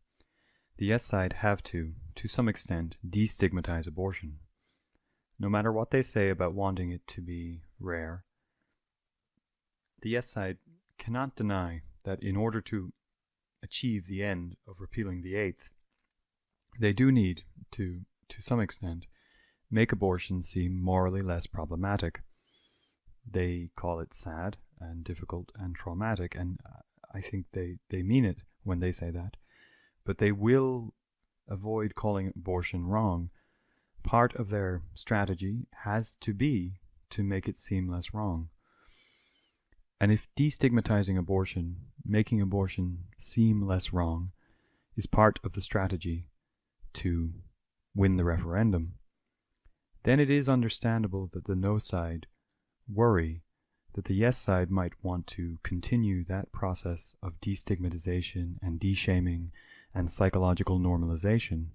the yes side have to some extent, destigmatize abortion. No matter what they say about wanting it to be rare, the yes side cannot deny that in order to achieve the end of repealing the Eighth, they do need to some extent, make abortion seem morally less problematic. They call it sad and difficult and traumatic, and I think they mean it when they say that. But they will avoid calling abortion wrong. Part of their strategy has to be to make it seem less wrong. And if destigmatizing abortion, making abortion seem less wrong, is part of the strategy to win the referendum, then it is understandable that the no side worry that the yes side might want to continue that process of destigmatization and de-shaming and psychological normalization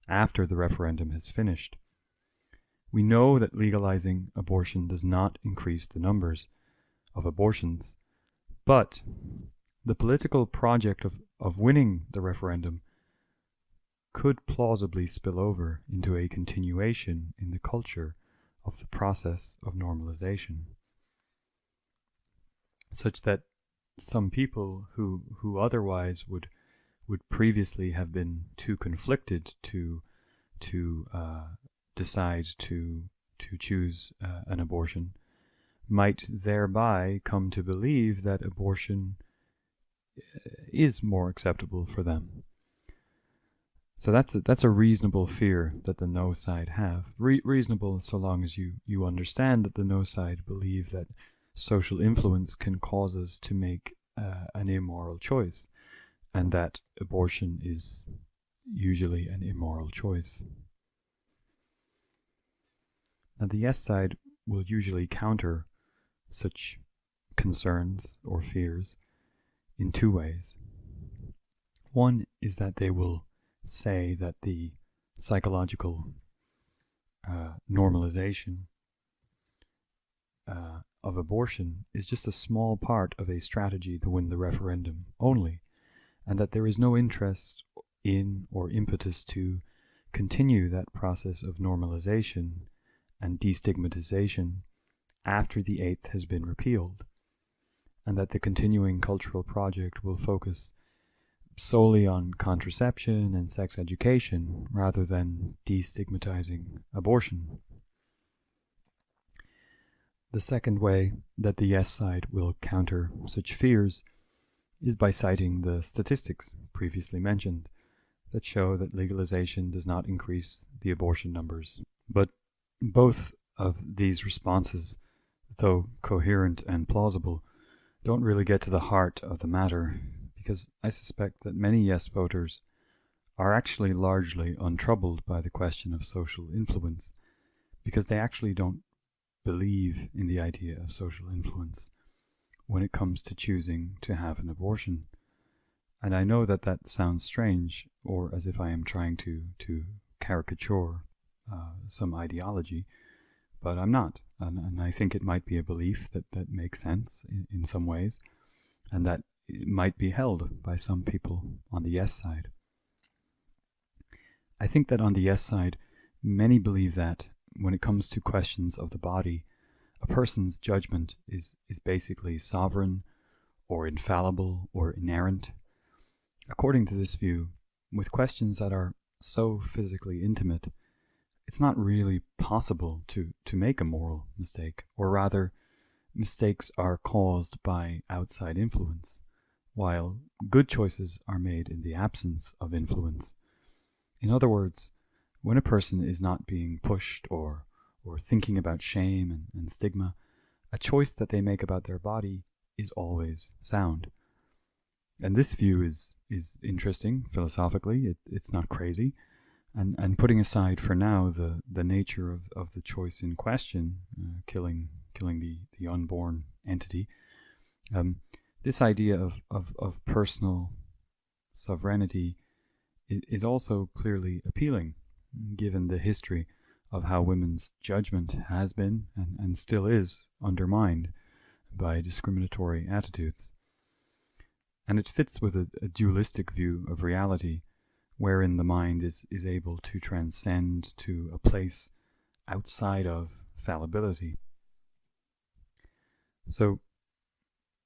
after the referendum has finished. We know that legalizing abortion does not increase the numbers of abortions, but the political project of winning the referendum could plausibly spill over into a continuation in the culture of the process of normalization, such that some people who otherwise would previously have been too conflicted to decide to choose an abortion might thereby come to believe that abortion is more acceptable for them. So that's a reasonable fear that the no side have. Reasonable so long as you understand that the no side believe that social influence can cause us to make an immoral choice, and that abortion is usually an immoral choice. Now the yes side will usually counter such concerns or fears in two ways. One is that they will say that the psychological normalization of abortion is just a small part of a strategy to win the referendum only, and that there is no interest in or impetus to continue that process of normalization and destigmatization after the 8th has been repealed, and that the continuing cultural project will focus solely on contraception and sex education rather than destigmatizing abortion. The second way that the yes side will counter such fears is by citing the statistics previously mentioned that show that legalization does not increase the abortion numbers. But both of these responses, though coherent and plausible, don't really get to the heart of the matter, because I suspect that many yes voters are actually largely untroubled by the question of social influence, because they actually don't believe in the idea of social influence when it comes to choosing to have an abortion. And I know that that sounds strange, or as if I am trying to caricature some ideology, but I'm not. And I think it might be a belief that makes sense in some ways, and that it might be held by some people on the yes side. I think that on the yes side, many believe that when it comes to questions of the body, a person's judgment is basically sovereign or infallible or inerrant. According to this view, with questions that are so physically intimate, it's not really possible to make a moral mistake, or rather, mistakes are caused by outside influence, while good choices are made in the absence of influence. In other words, when a person is not being pushed or thinking about shame and stigma, a choice that they make about their body is always sound. And this view is interesting philosophically. It's not crazy. And putting aside for now the nature of the choice in question, killing the unborn entity, this idea of personal sovereignty is also clearly appealing, given the history of how women's judgment has been and still is undermined by discriminatory attitudes. And it fits with a dualistic view of reality, wherein the mind is able to transcend to a place outside of fallibility. So,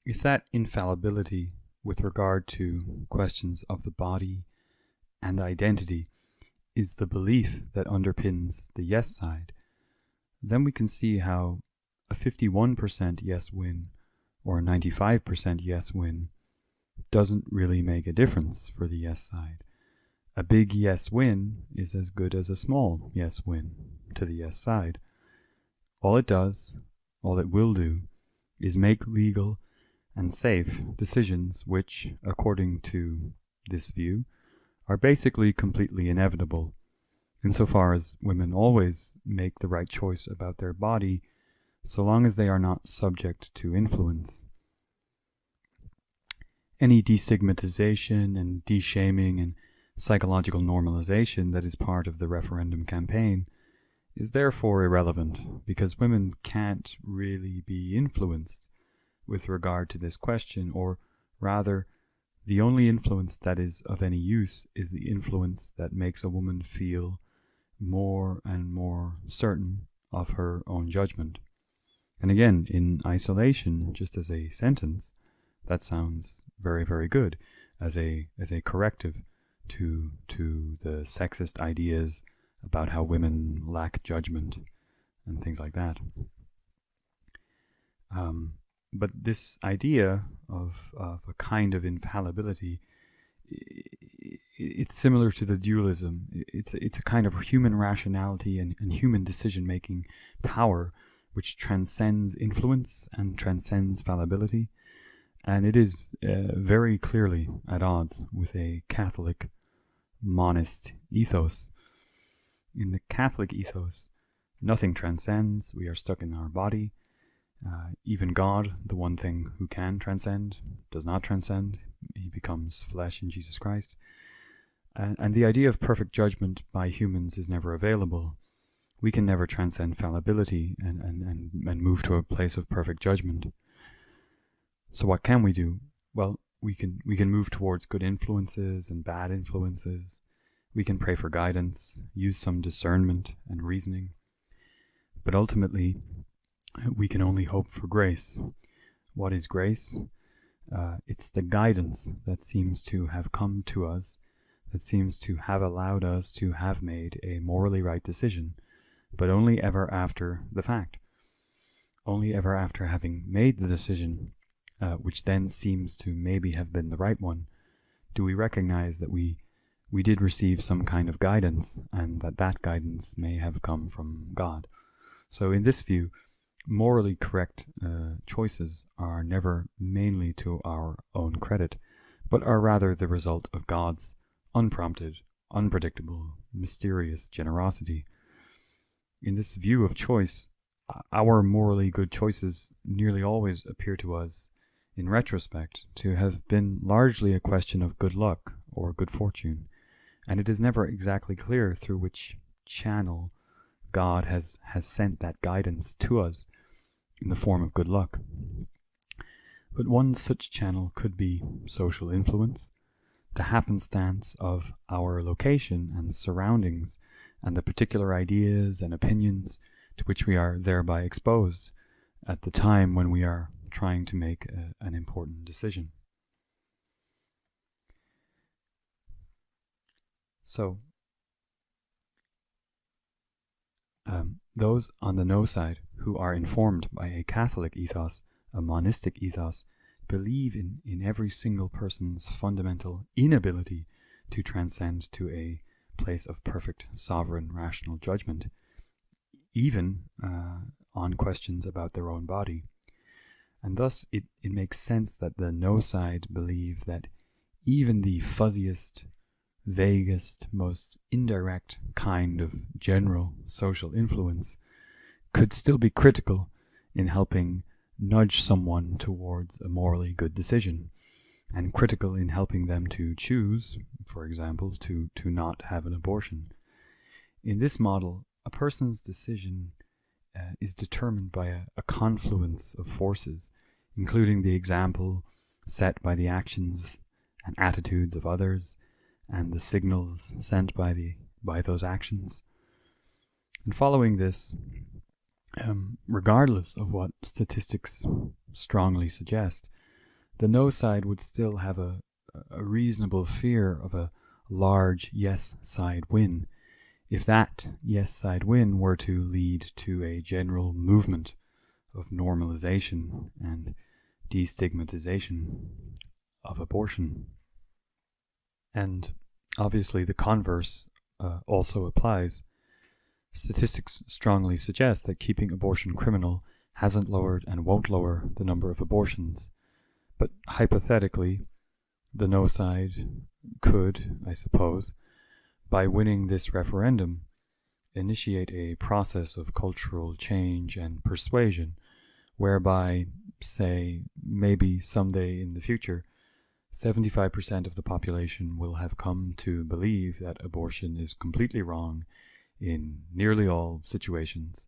if that infallibility with regard to questions of the body and identity is the belief that underpins the yes side, then we can see how a 51% yes win or a 95% yes win doesn't really make a difference for the yes side. A big yes win is as good as a small yes win to the yes side. All it will do, is make legal and safe decisions which, according to this view, are basically completely inevitable, insofar as women always make the right choice about their body, so long as they are not subject to influence. Any destigmatization and deshaming and psychological normalization that is part of the referendum campaign is therefore irrelevant, because women can't really be influenced with regard to this question, or rather, the only influence that is of any use is the influence that makes a woman feel more and more certain of her own judgment. And again, in isolation, just as a sentence, that sounds very, very good as a corrective to the sexist ideas about how women lack judgment and things like that. But this idea of a kind of infallibility, it's similar to the dualism. It's a kind of human rationality and human decision-making power which transcends influence and transcends fallibility. And it is very clearly at odds with a Catholic monist ethos. In the Catholic ethos, nothing transcends. We are stuck in our body. Even God, the one thing who can transcend, does not transcend. He becomes flesh in Jesus Christ. And the idea of perfect judgment by humans is never available. We can never transcend fallibility and move to a place of perfect judgment. So what can we do? Well, we can move towards good influences and bad influences. We can pray for guidance, use some discernment and reasoning. But ultimately, we can only hope for grace. What is grace? It's the guidance that seems to have come to us, that seems to have allowed us to have made a morally right decision, but only ever after the fact. Only ever after having made the decision, which then seems to maybe have been the right one, do we recognize that we did receive some kind of guidance, and that guidance may have come from God. So in this view, morally correct choices are never mainly to our own credit, but are rather the result of God's unprompted, unpredictable, mysterious generosity. In this view of choice, our morally good choices nearly always appear to us, in retrospect, to have been largely a question of good luck or good fortune, and it is never exactly clear through which channel God has sent that guidance to us in the form of good luck. But one such channel could be social influence, the happenstance of our location and surroundings, and the particular ideas and opinions to which we are thereby exposed at the time when we are trying to make an important decision. So, those on the no side who are informed by a Catholic ethos, a monistic ethos, believe in every single person's fundamental inability to transcend to a place of perfect, sovereign, rational judgment, even on questions about their own body. And thus it makes sense that the no side believe that even the fuzziest, vaguest, most indirect kind of general social influence could still be critical in helping nudge someone towards a morally good decision, and critical in helping them to choose, for example, to not have an abortion. In this model, a person's decision is determined by a confluence of forces, including the example set by the actions and attitudes of others, and the signals sent by those actions. And following this, regardless of what statistics strongly suggest, the no side would still have a reasonable fear of a large yes side win, if that yes side win were to lead to a general movement of normalization and destigmatization of abortion. And obviously the converse also applies. Statistics strongly suggest that keeping abortion criminal hasn't lowered and won't lower the number of abortions. But hypothetically, the no side could, I suppose, by winning this referendum, initiate a process of cultural change and persuasion, whereby, say, maybe someday in the future, 75% of the population will have come to believe that abortion is completely wrong in nearly all situations.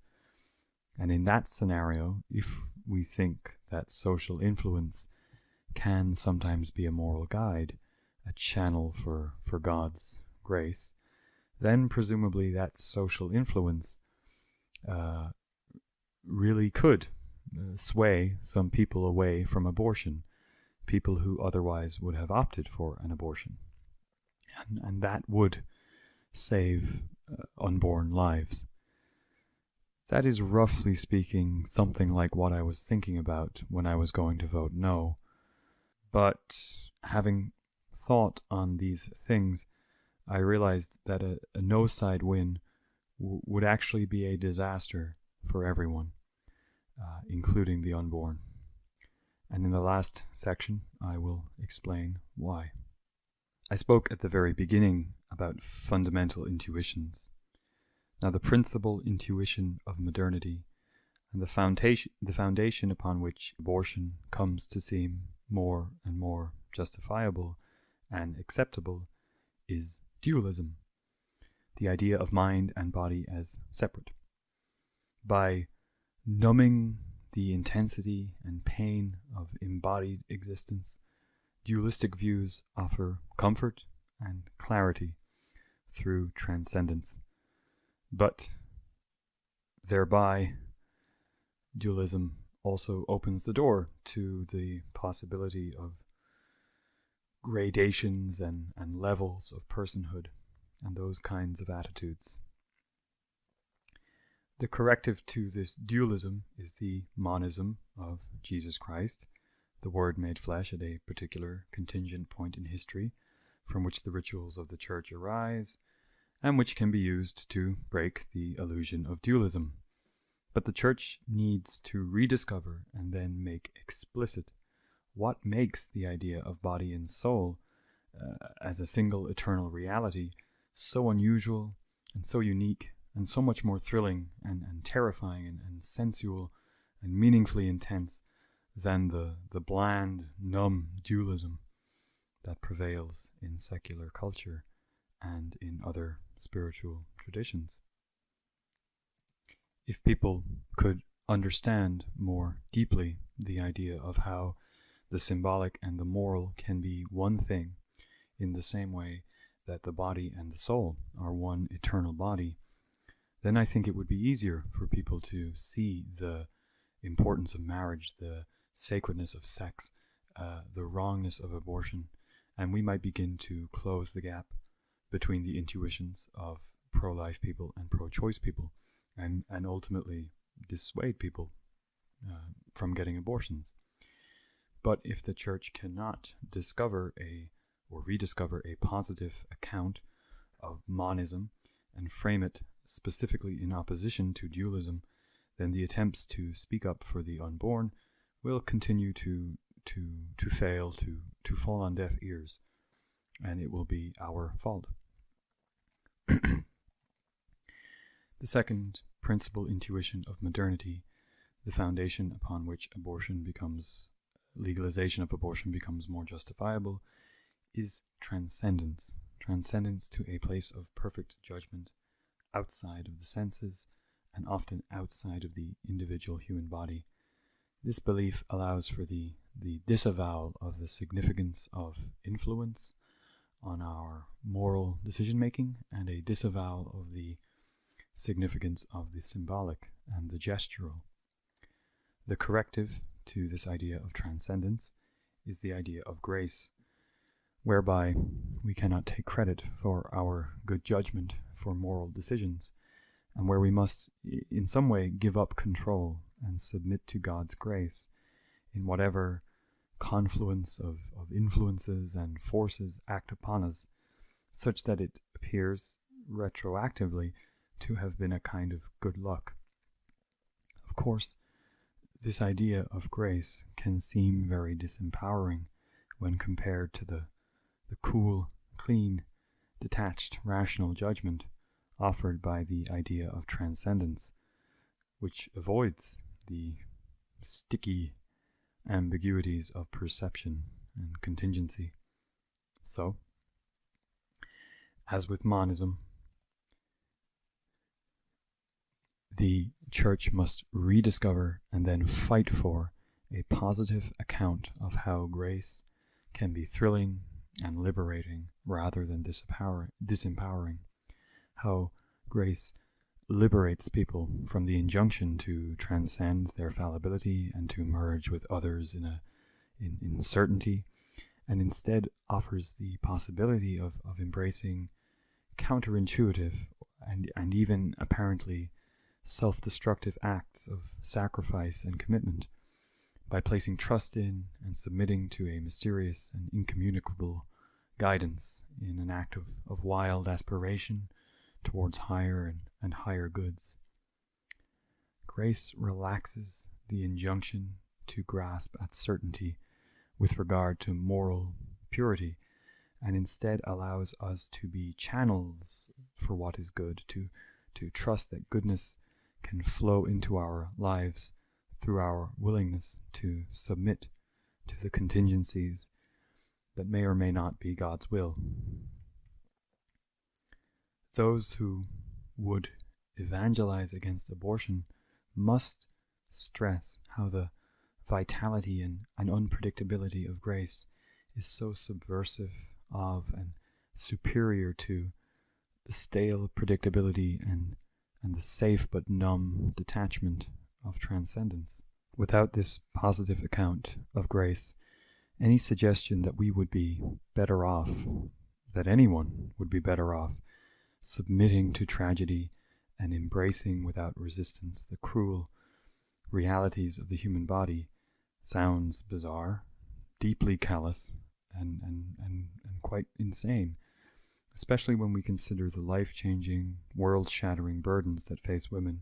And in that scenario, if we think that social influence can sometimes be a moral guide, a channel for God's grace, then presumably that social influence really could sway some people away from abortion, people who otherwise would have opted for an abortion. And that would save unborn lives. That is, roughly speaking, something like what I was thinking about when I was going to vote no. But having thought on these things, I realized that a no-side win would actually be a disaster for everyone, including the unborn. And in the last section, I will explain why. I spoke at the very beginning about fundamental intuitions. Now, the principal intuition of modernity and the foundation upon which abortion comes to seem more and more justifiable and acceptable is dualism, the idea of mind and body as separate. By numbing the intensity and pain of embodied existence, dualistic views offer comfort and clarity through transcendence. But thereby, dualism also opens the door to the possibility of gradations and levels of personhood and those kinds of attitudes. The corrective to this dualism is the monism of Jesus Christ, the Word made flesh at a particular contingent point in history, from which the rituals of the Church arise, and which can be used to break the illusion of dualism. But the Church needs to rediscover and then make explicit what makes the idea of body and soul as a single eternal reality so unusual and so unique and so much more thrilling and terrifying and sensual and meaningfully intense than the bland, numb dualism that prevails in secular culture and in other spiritual traditions. If people could understand more deeply the idea of how the symbolic and the moral can be one thing in the same way that the body and the soul are one eternal body, then I think it would be easier for people to see the importance of marriage, the sacredness of sex, the wrongness of abortion, and we might begin to close the gap between the intuitions of pro-life people and pro-choice people, and ultimately dissuade people from getting abortions. But if the Church cannot discover or rediscover a positive account of monism and frame it specifically in opposition to dualism, then the attempts to speak up for the unborn will continue to fail, to fall on deaf ears, and it will be our fault. The second principal intuition of modernity, the foundation upon which legalization of abortion becomes more justifiable, is transcendence. Transcendence to a place of perfect judgment outside of the senses and often outside of the individual human body. This belief allows for the disavowal of the significance of influence on our moral decision-making and a disavowal of the significance of the symbolic and the gestural. The corrective to this idea of transcendence is the idea of grace, whereby we cannot take credit for our good judgment for moral decisions, and where we must in some way give up control and submit to God's grace in whatever confluence of influences and forces act upon us, such that it appears retroactively to have been a kind of good luck. Of course, this idea of grace can seem very disempowering when compared to the cool, clean, detached, rational judgment offered by the idea of transcendence, which avoids the sticky ambiguities of perception and contingency. So, as with monism, the Church must rediscover and then fight for a positive account of how grace can be thrilling and liberating rather than disempowering, how grace liberates people from the injunction to transcend their fallibility and to merge with others in certainty, and instead offers the possibility of embracing counterintuitive and even apparently self-destructive acts of sacrifice and commitment by placing trust in and submitting to a mysterious and incommunicable guidance in an act of wild aspiration towards higher and higher goods. Grace relaxes the injunction to grasp at certainty with regard to moral purity, and instead allows us to be channels for what is good, to trust that goodness can flow into our lives through our willingness to submit to the contingencies that may or may not be God's will. Those who would evangelize against abortion must stress how the vitality and unpredictability of grace is so subversive of and superior to the stale predictability and the safe but numb detachment of transcendence. Without this positive account of grace, any suggestion that we would be better off, that anyone would be better off, submitting to tragedy and embracing without resistance the cruel realities of the human body sounds bizarre, deeply callous, and quite insane, especially when we consider the life-changing, world-shattering burdens that face women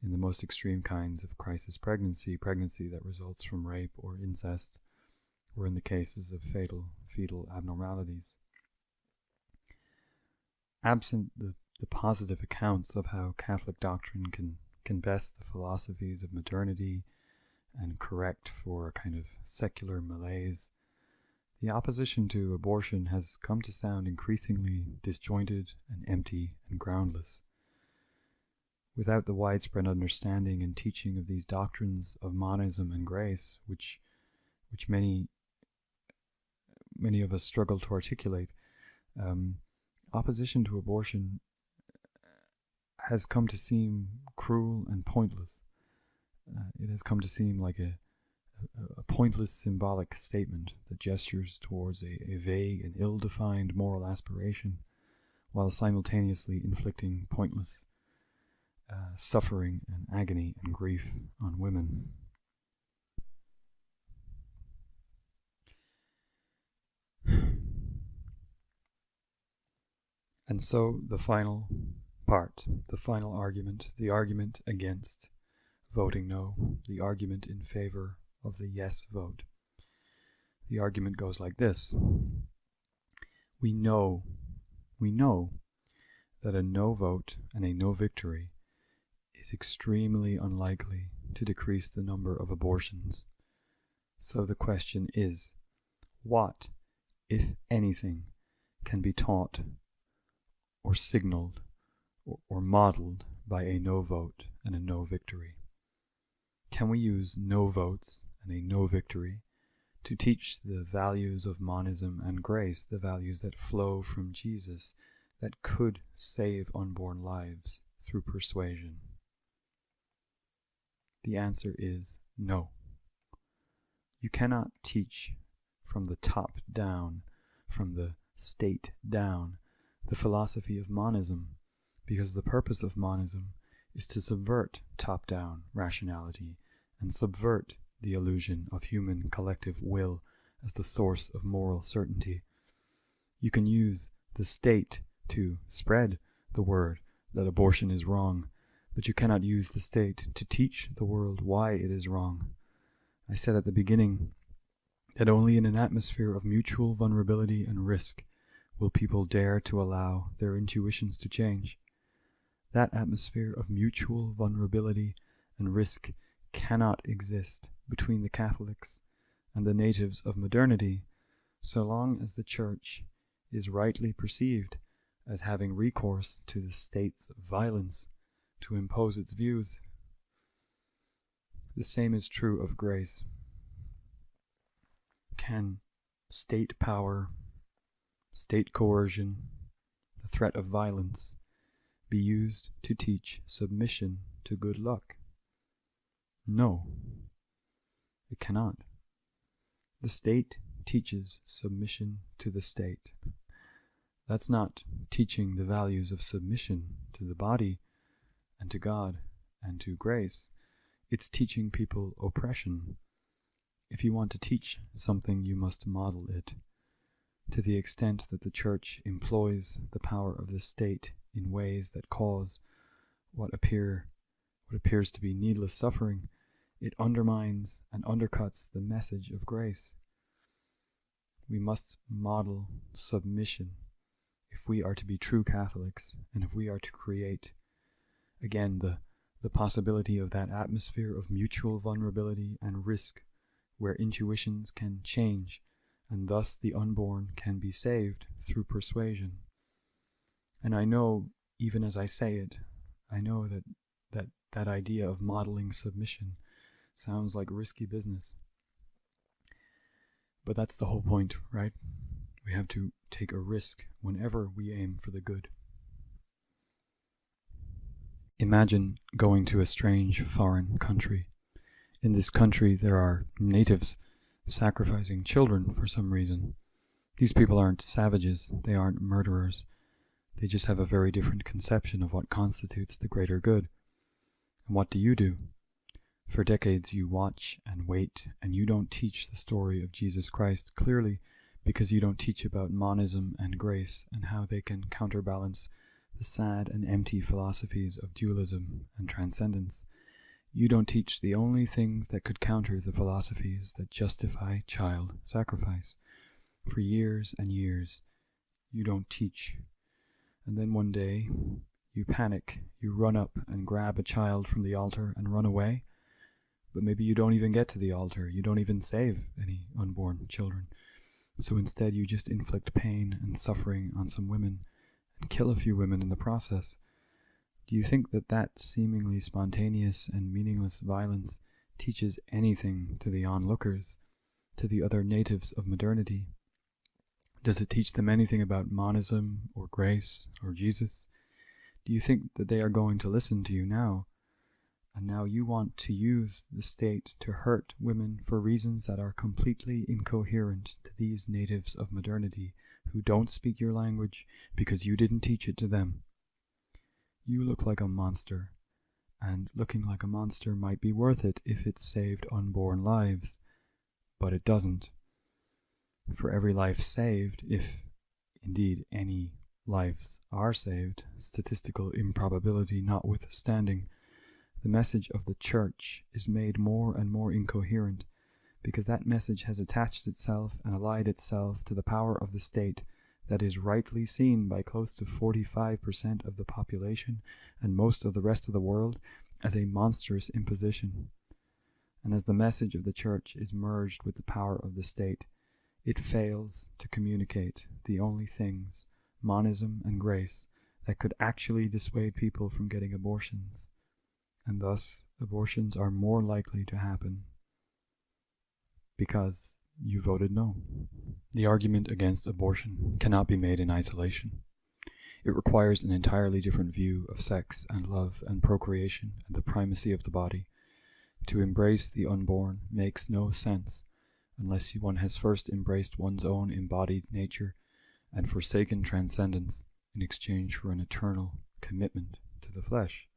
in the most extreme kinds of crisis pregnancy that results from rape or incest, or in the cases of fatal fetal abnormalities. Absent the positive accounts of how Catholic doctrine can best the philosophies of modernity and correct for a kind of secular malaise, the opposition to abortion has come to sound increasingly disjointed and empty and groundless. Without the widespread understanding and teaching of these doctrines of monism and grace, which many of us struggle to articulate, opposition to abortion has come to seem cruel and pointless. It has come to seem like a pointless symbolic statement that gestures towards a vague and ill-defined moral aspiration, while simultaneously inflicting pointless suffering and agony and grief on women. And so the final part, the final argument, the argument against voting no, the argument in favor of the yes vote. The argument goes like this. We know that a no vote and a no victory is extremely unlikely to decrease the number of abortions. So the question is, what, if anything, can be taught or signaled or modeled by a no vote and a no victory? Can we use no votes and a no victory to teach the values of monism and grace, the values that flow from Jesus, that could save unborn lives through persuasion? The answer is no. You cannot teach from the top down, from the state down, the philosophy of monism, because the purpose of monism is to subvert top-down rationality and subvert the illusion of human collective will as the source of moral certainty. You can use the state to spread the word that abortion is wrong, but you cannot use the state to teach the world why it is wrong. I said at the beginning that only in an atmosphere of mutual vulnerability and risk will people dare to allow their intuitions to change. That atmosphere of mutual vulnerability and risk cannot exist between the Catholics and the natives of modernity so long as the Church is rightly perceived as having recourse to the state's violence to impose its views. The same is true of grace. Can state power, state coercion, the threat of violence be used to teach submission to good luck? No, it cannot. The state teaches submission to the state. That's not teaching the values of submission to the body and to God and to grace. It's teaching people oppression. If you want to teach something, you must model it. To the extent that the Church employs the power of the state in ways that cause what appears to be needless suffering, it undermines and undercuts the message of grace. We must model submission if we are to be true Catholics, and if we are to create, again, the possibility of that atmosphere of mutual vulnerability and risk where intuitions can change, and thus the unborn can be saved through persuasion. And I know, even as I say it, I know that idea of modeling submission sounds like risky business. But that's the whole point, right? We have to take a risk whenever we aim for the good. Imagine going to a strange foreign country. In this country, there are natives sacrificing children for some reason. These people aren't savages, they aren't murderers. They just have a very different conception of what constitutes the greater good. And what do? For decades you watch and wait, and you don't teach the story of Jesus Christ clearly because you don't teach about monism and grace and how they can counterbalance the sad and empty philosophies of dualism and transcendence. You don't teach the only things that could counter the philosophies that justify child sacrifice. For years and years, you don't teach. And then one day, you panic, you run up and grab a child from the altar and run away. But maybe you don't even get to the altar, you don't even save any unborn children. So instead you just inflict pain and suffering on some women and kill a few women in the process. Do you think that seemingly spontaneous and meaningless violence teaches anything to the onlookers, to the other natives of modernity? Does it teach them anything about monism or grace or Jesus? Do you think that they are going to listen to you now? And now you want to use the state to hurt women for reasons that are completely incoherent to these natives of modernity who don't speak your language because you didn't teach it to them. You look like a monster, and looking like a monster might be worth it if it saved unborn lives, but it doesn't. For every life saved, if indeed any lives are saved, statistical improbability notwithstanding, the message of the Church is made more and more incoherent because that message has attached itself and allied itself to the power of the state that is rightly seen by close to 45% of the population and most of the rest of the world as a monstrous imposition. And as the message of the Church is merged with the power of the state, it fails to communicate the only things, monism and grace, that could actually dissuade people from getting abortions. And thus, abortions are more likely to happen because you voted no. The argument against abortion cannot be made in isolation. It requires an entirely different view of sex and love and procreation and the primacy of the body. To embrace the unborn makes no sense unless one has first embraced one's own embodied nature and forsaken transcendence in exchange for an eternal commitment to the flesh.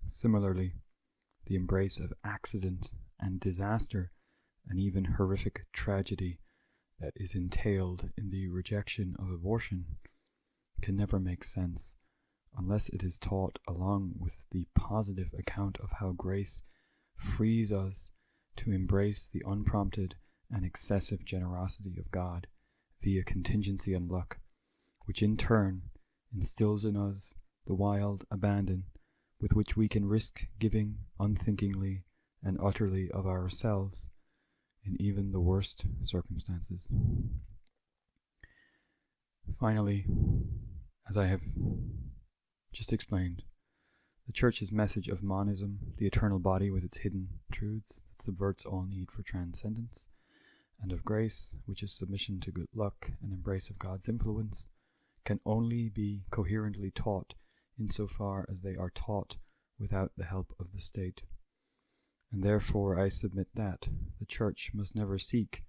Similarly, the embrace of accident and disaster and even horrific tragedy that is entailed in the rejection of abortion can never make sense unless it is taught along with the positive account of how grace frees us to embrace the unprompted and excessive generosity of God via contingency and luck, which in turn instills in us the wild abandon with which we can risk giving unthinkingly and utterly of ourselves in even the worst circumstances. Finally, as I have just explained, the Church's message of monism, the eternal body with its hidden truths that subverts all need for transcendence, and of grace, which is submission to good luck and embrace of God's influence, can only be coherently taught insofar as they are taught without the help of the state. And therefore I submit that the Church must never seek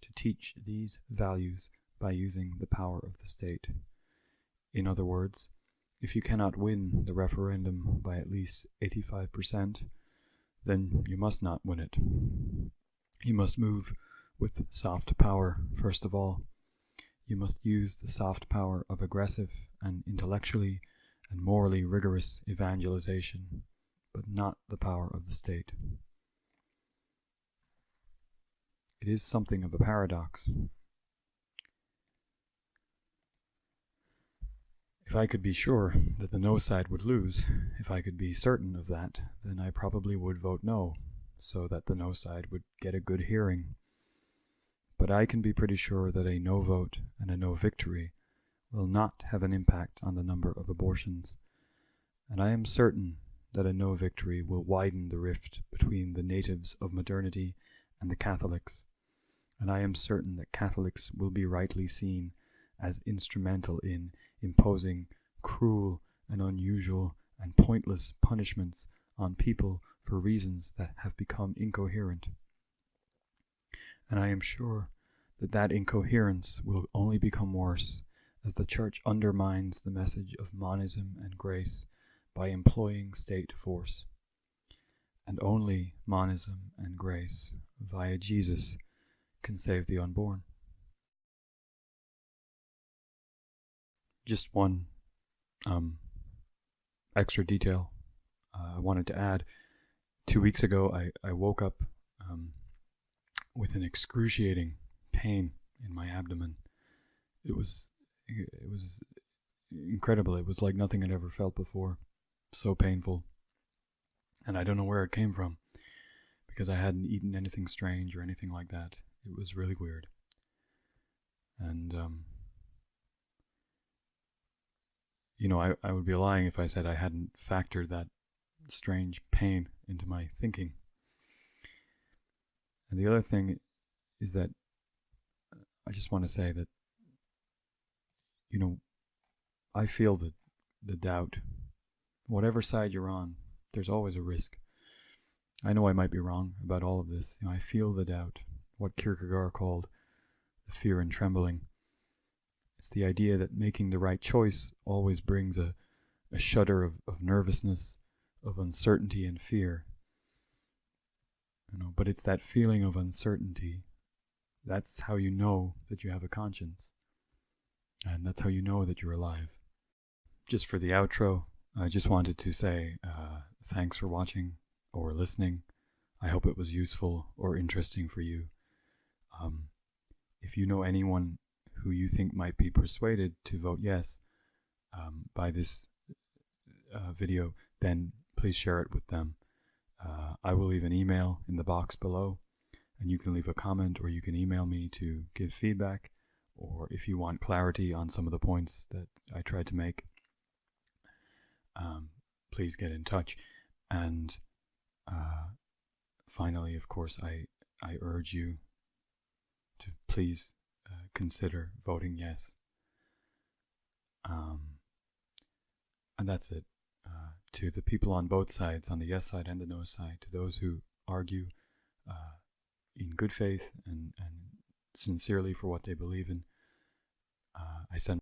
to teach these values by using the power of the state. In other words, if you cannot win the referendum by at least 85%, then you must not win it. You must move with soft power, first of all. You must use the soft power of aggressive and intellectually and morally rigorous evangelization, but not the power of the state. It is something of a paradox. If I could be sure that the no side would lose, if I could be certain of that, then I probably would vote no, so that the no side would get a good hearing. But I can be pretty sure that a no vote and a no victory will not have an impact on the number of abortions, and I am certain that a no victory will widen the rift between the natives of modernity and the Catholics, and I am certain that Catholics will be rightly seen as instrumental in imposing cruel and unusual and pointless punishments on people for reasons that have become incoherent. And I am sure that that incoherence will only become worse as the Church undermines the message of monism and grace by employing state force. And only monism and grace via Jesus can save the unborn. Just one extra detail I wanted to add. 2 weeks ago, I woke up with an excruciating pain in my abdomen. It was incredible. It was like nothing I'd ever felt before. So painful. And I don't know where it came from, because I hadn't eaten anything strange or anything like that. It was really weird. And I would be lying if I said I hadn't factored that strange pain into my thinking. And the other thing is that I just want to say that, I feel the doubt. Whatever side you're on, there's always a risk. I know I might be wrong about all of this. I feel the doubt, what Kierkegaard called the fear and trembling. It's the idea that making the right choice always brings a shudder of nervousness, of uncertainty and fear. But it's that feeling of uncertainty. That's how you know that you have a conscience. And that's how you know that you're alive. Just for the outro, I just wanted to say thanks for watching or listening. I hope it was useful or interesting for you. If you know anyone who you think might be persuaded to vote yes by this video, then please share it with them. I will leave an email in the box below, and you can leave a comment or you can email me to give feedback, or if you want clarity on some of the points that I tried to make, please get in touch. And finally, of course, I urge you to please consider voting yes. And that's it. To the people on both sides, on the yes side and the no side, to those who argue in good faith and sincerely for what they believe in, I send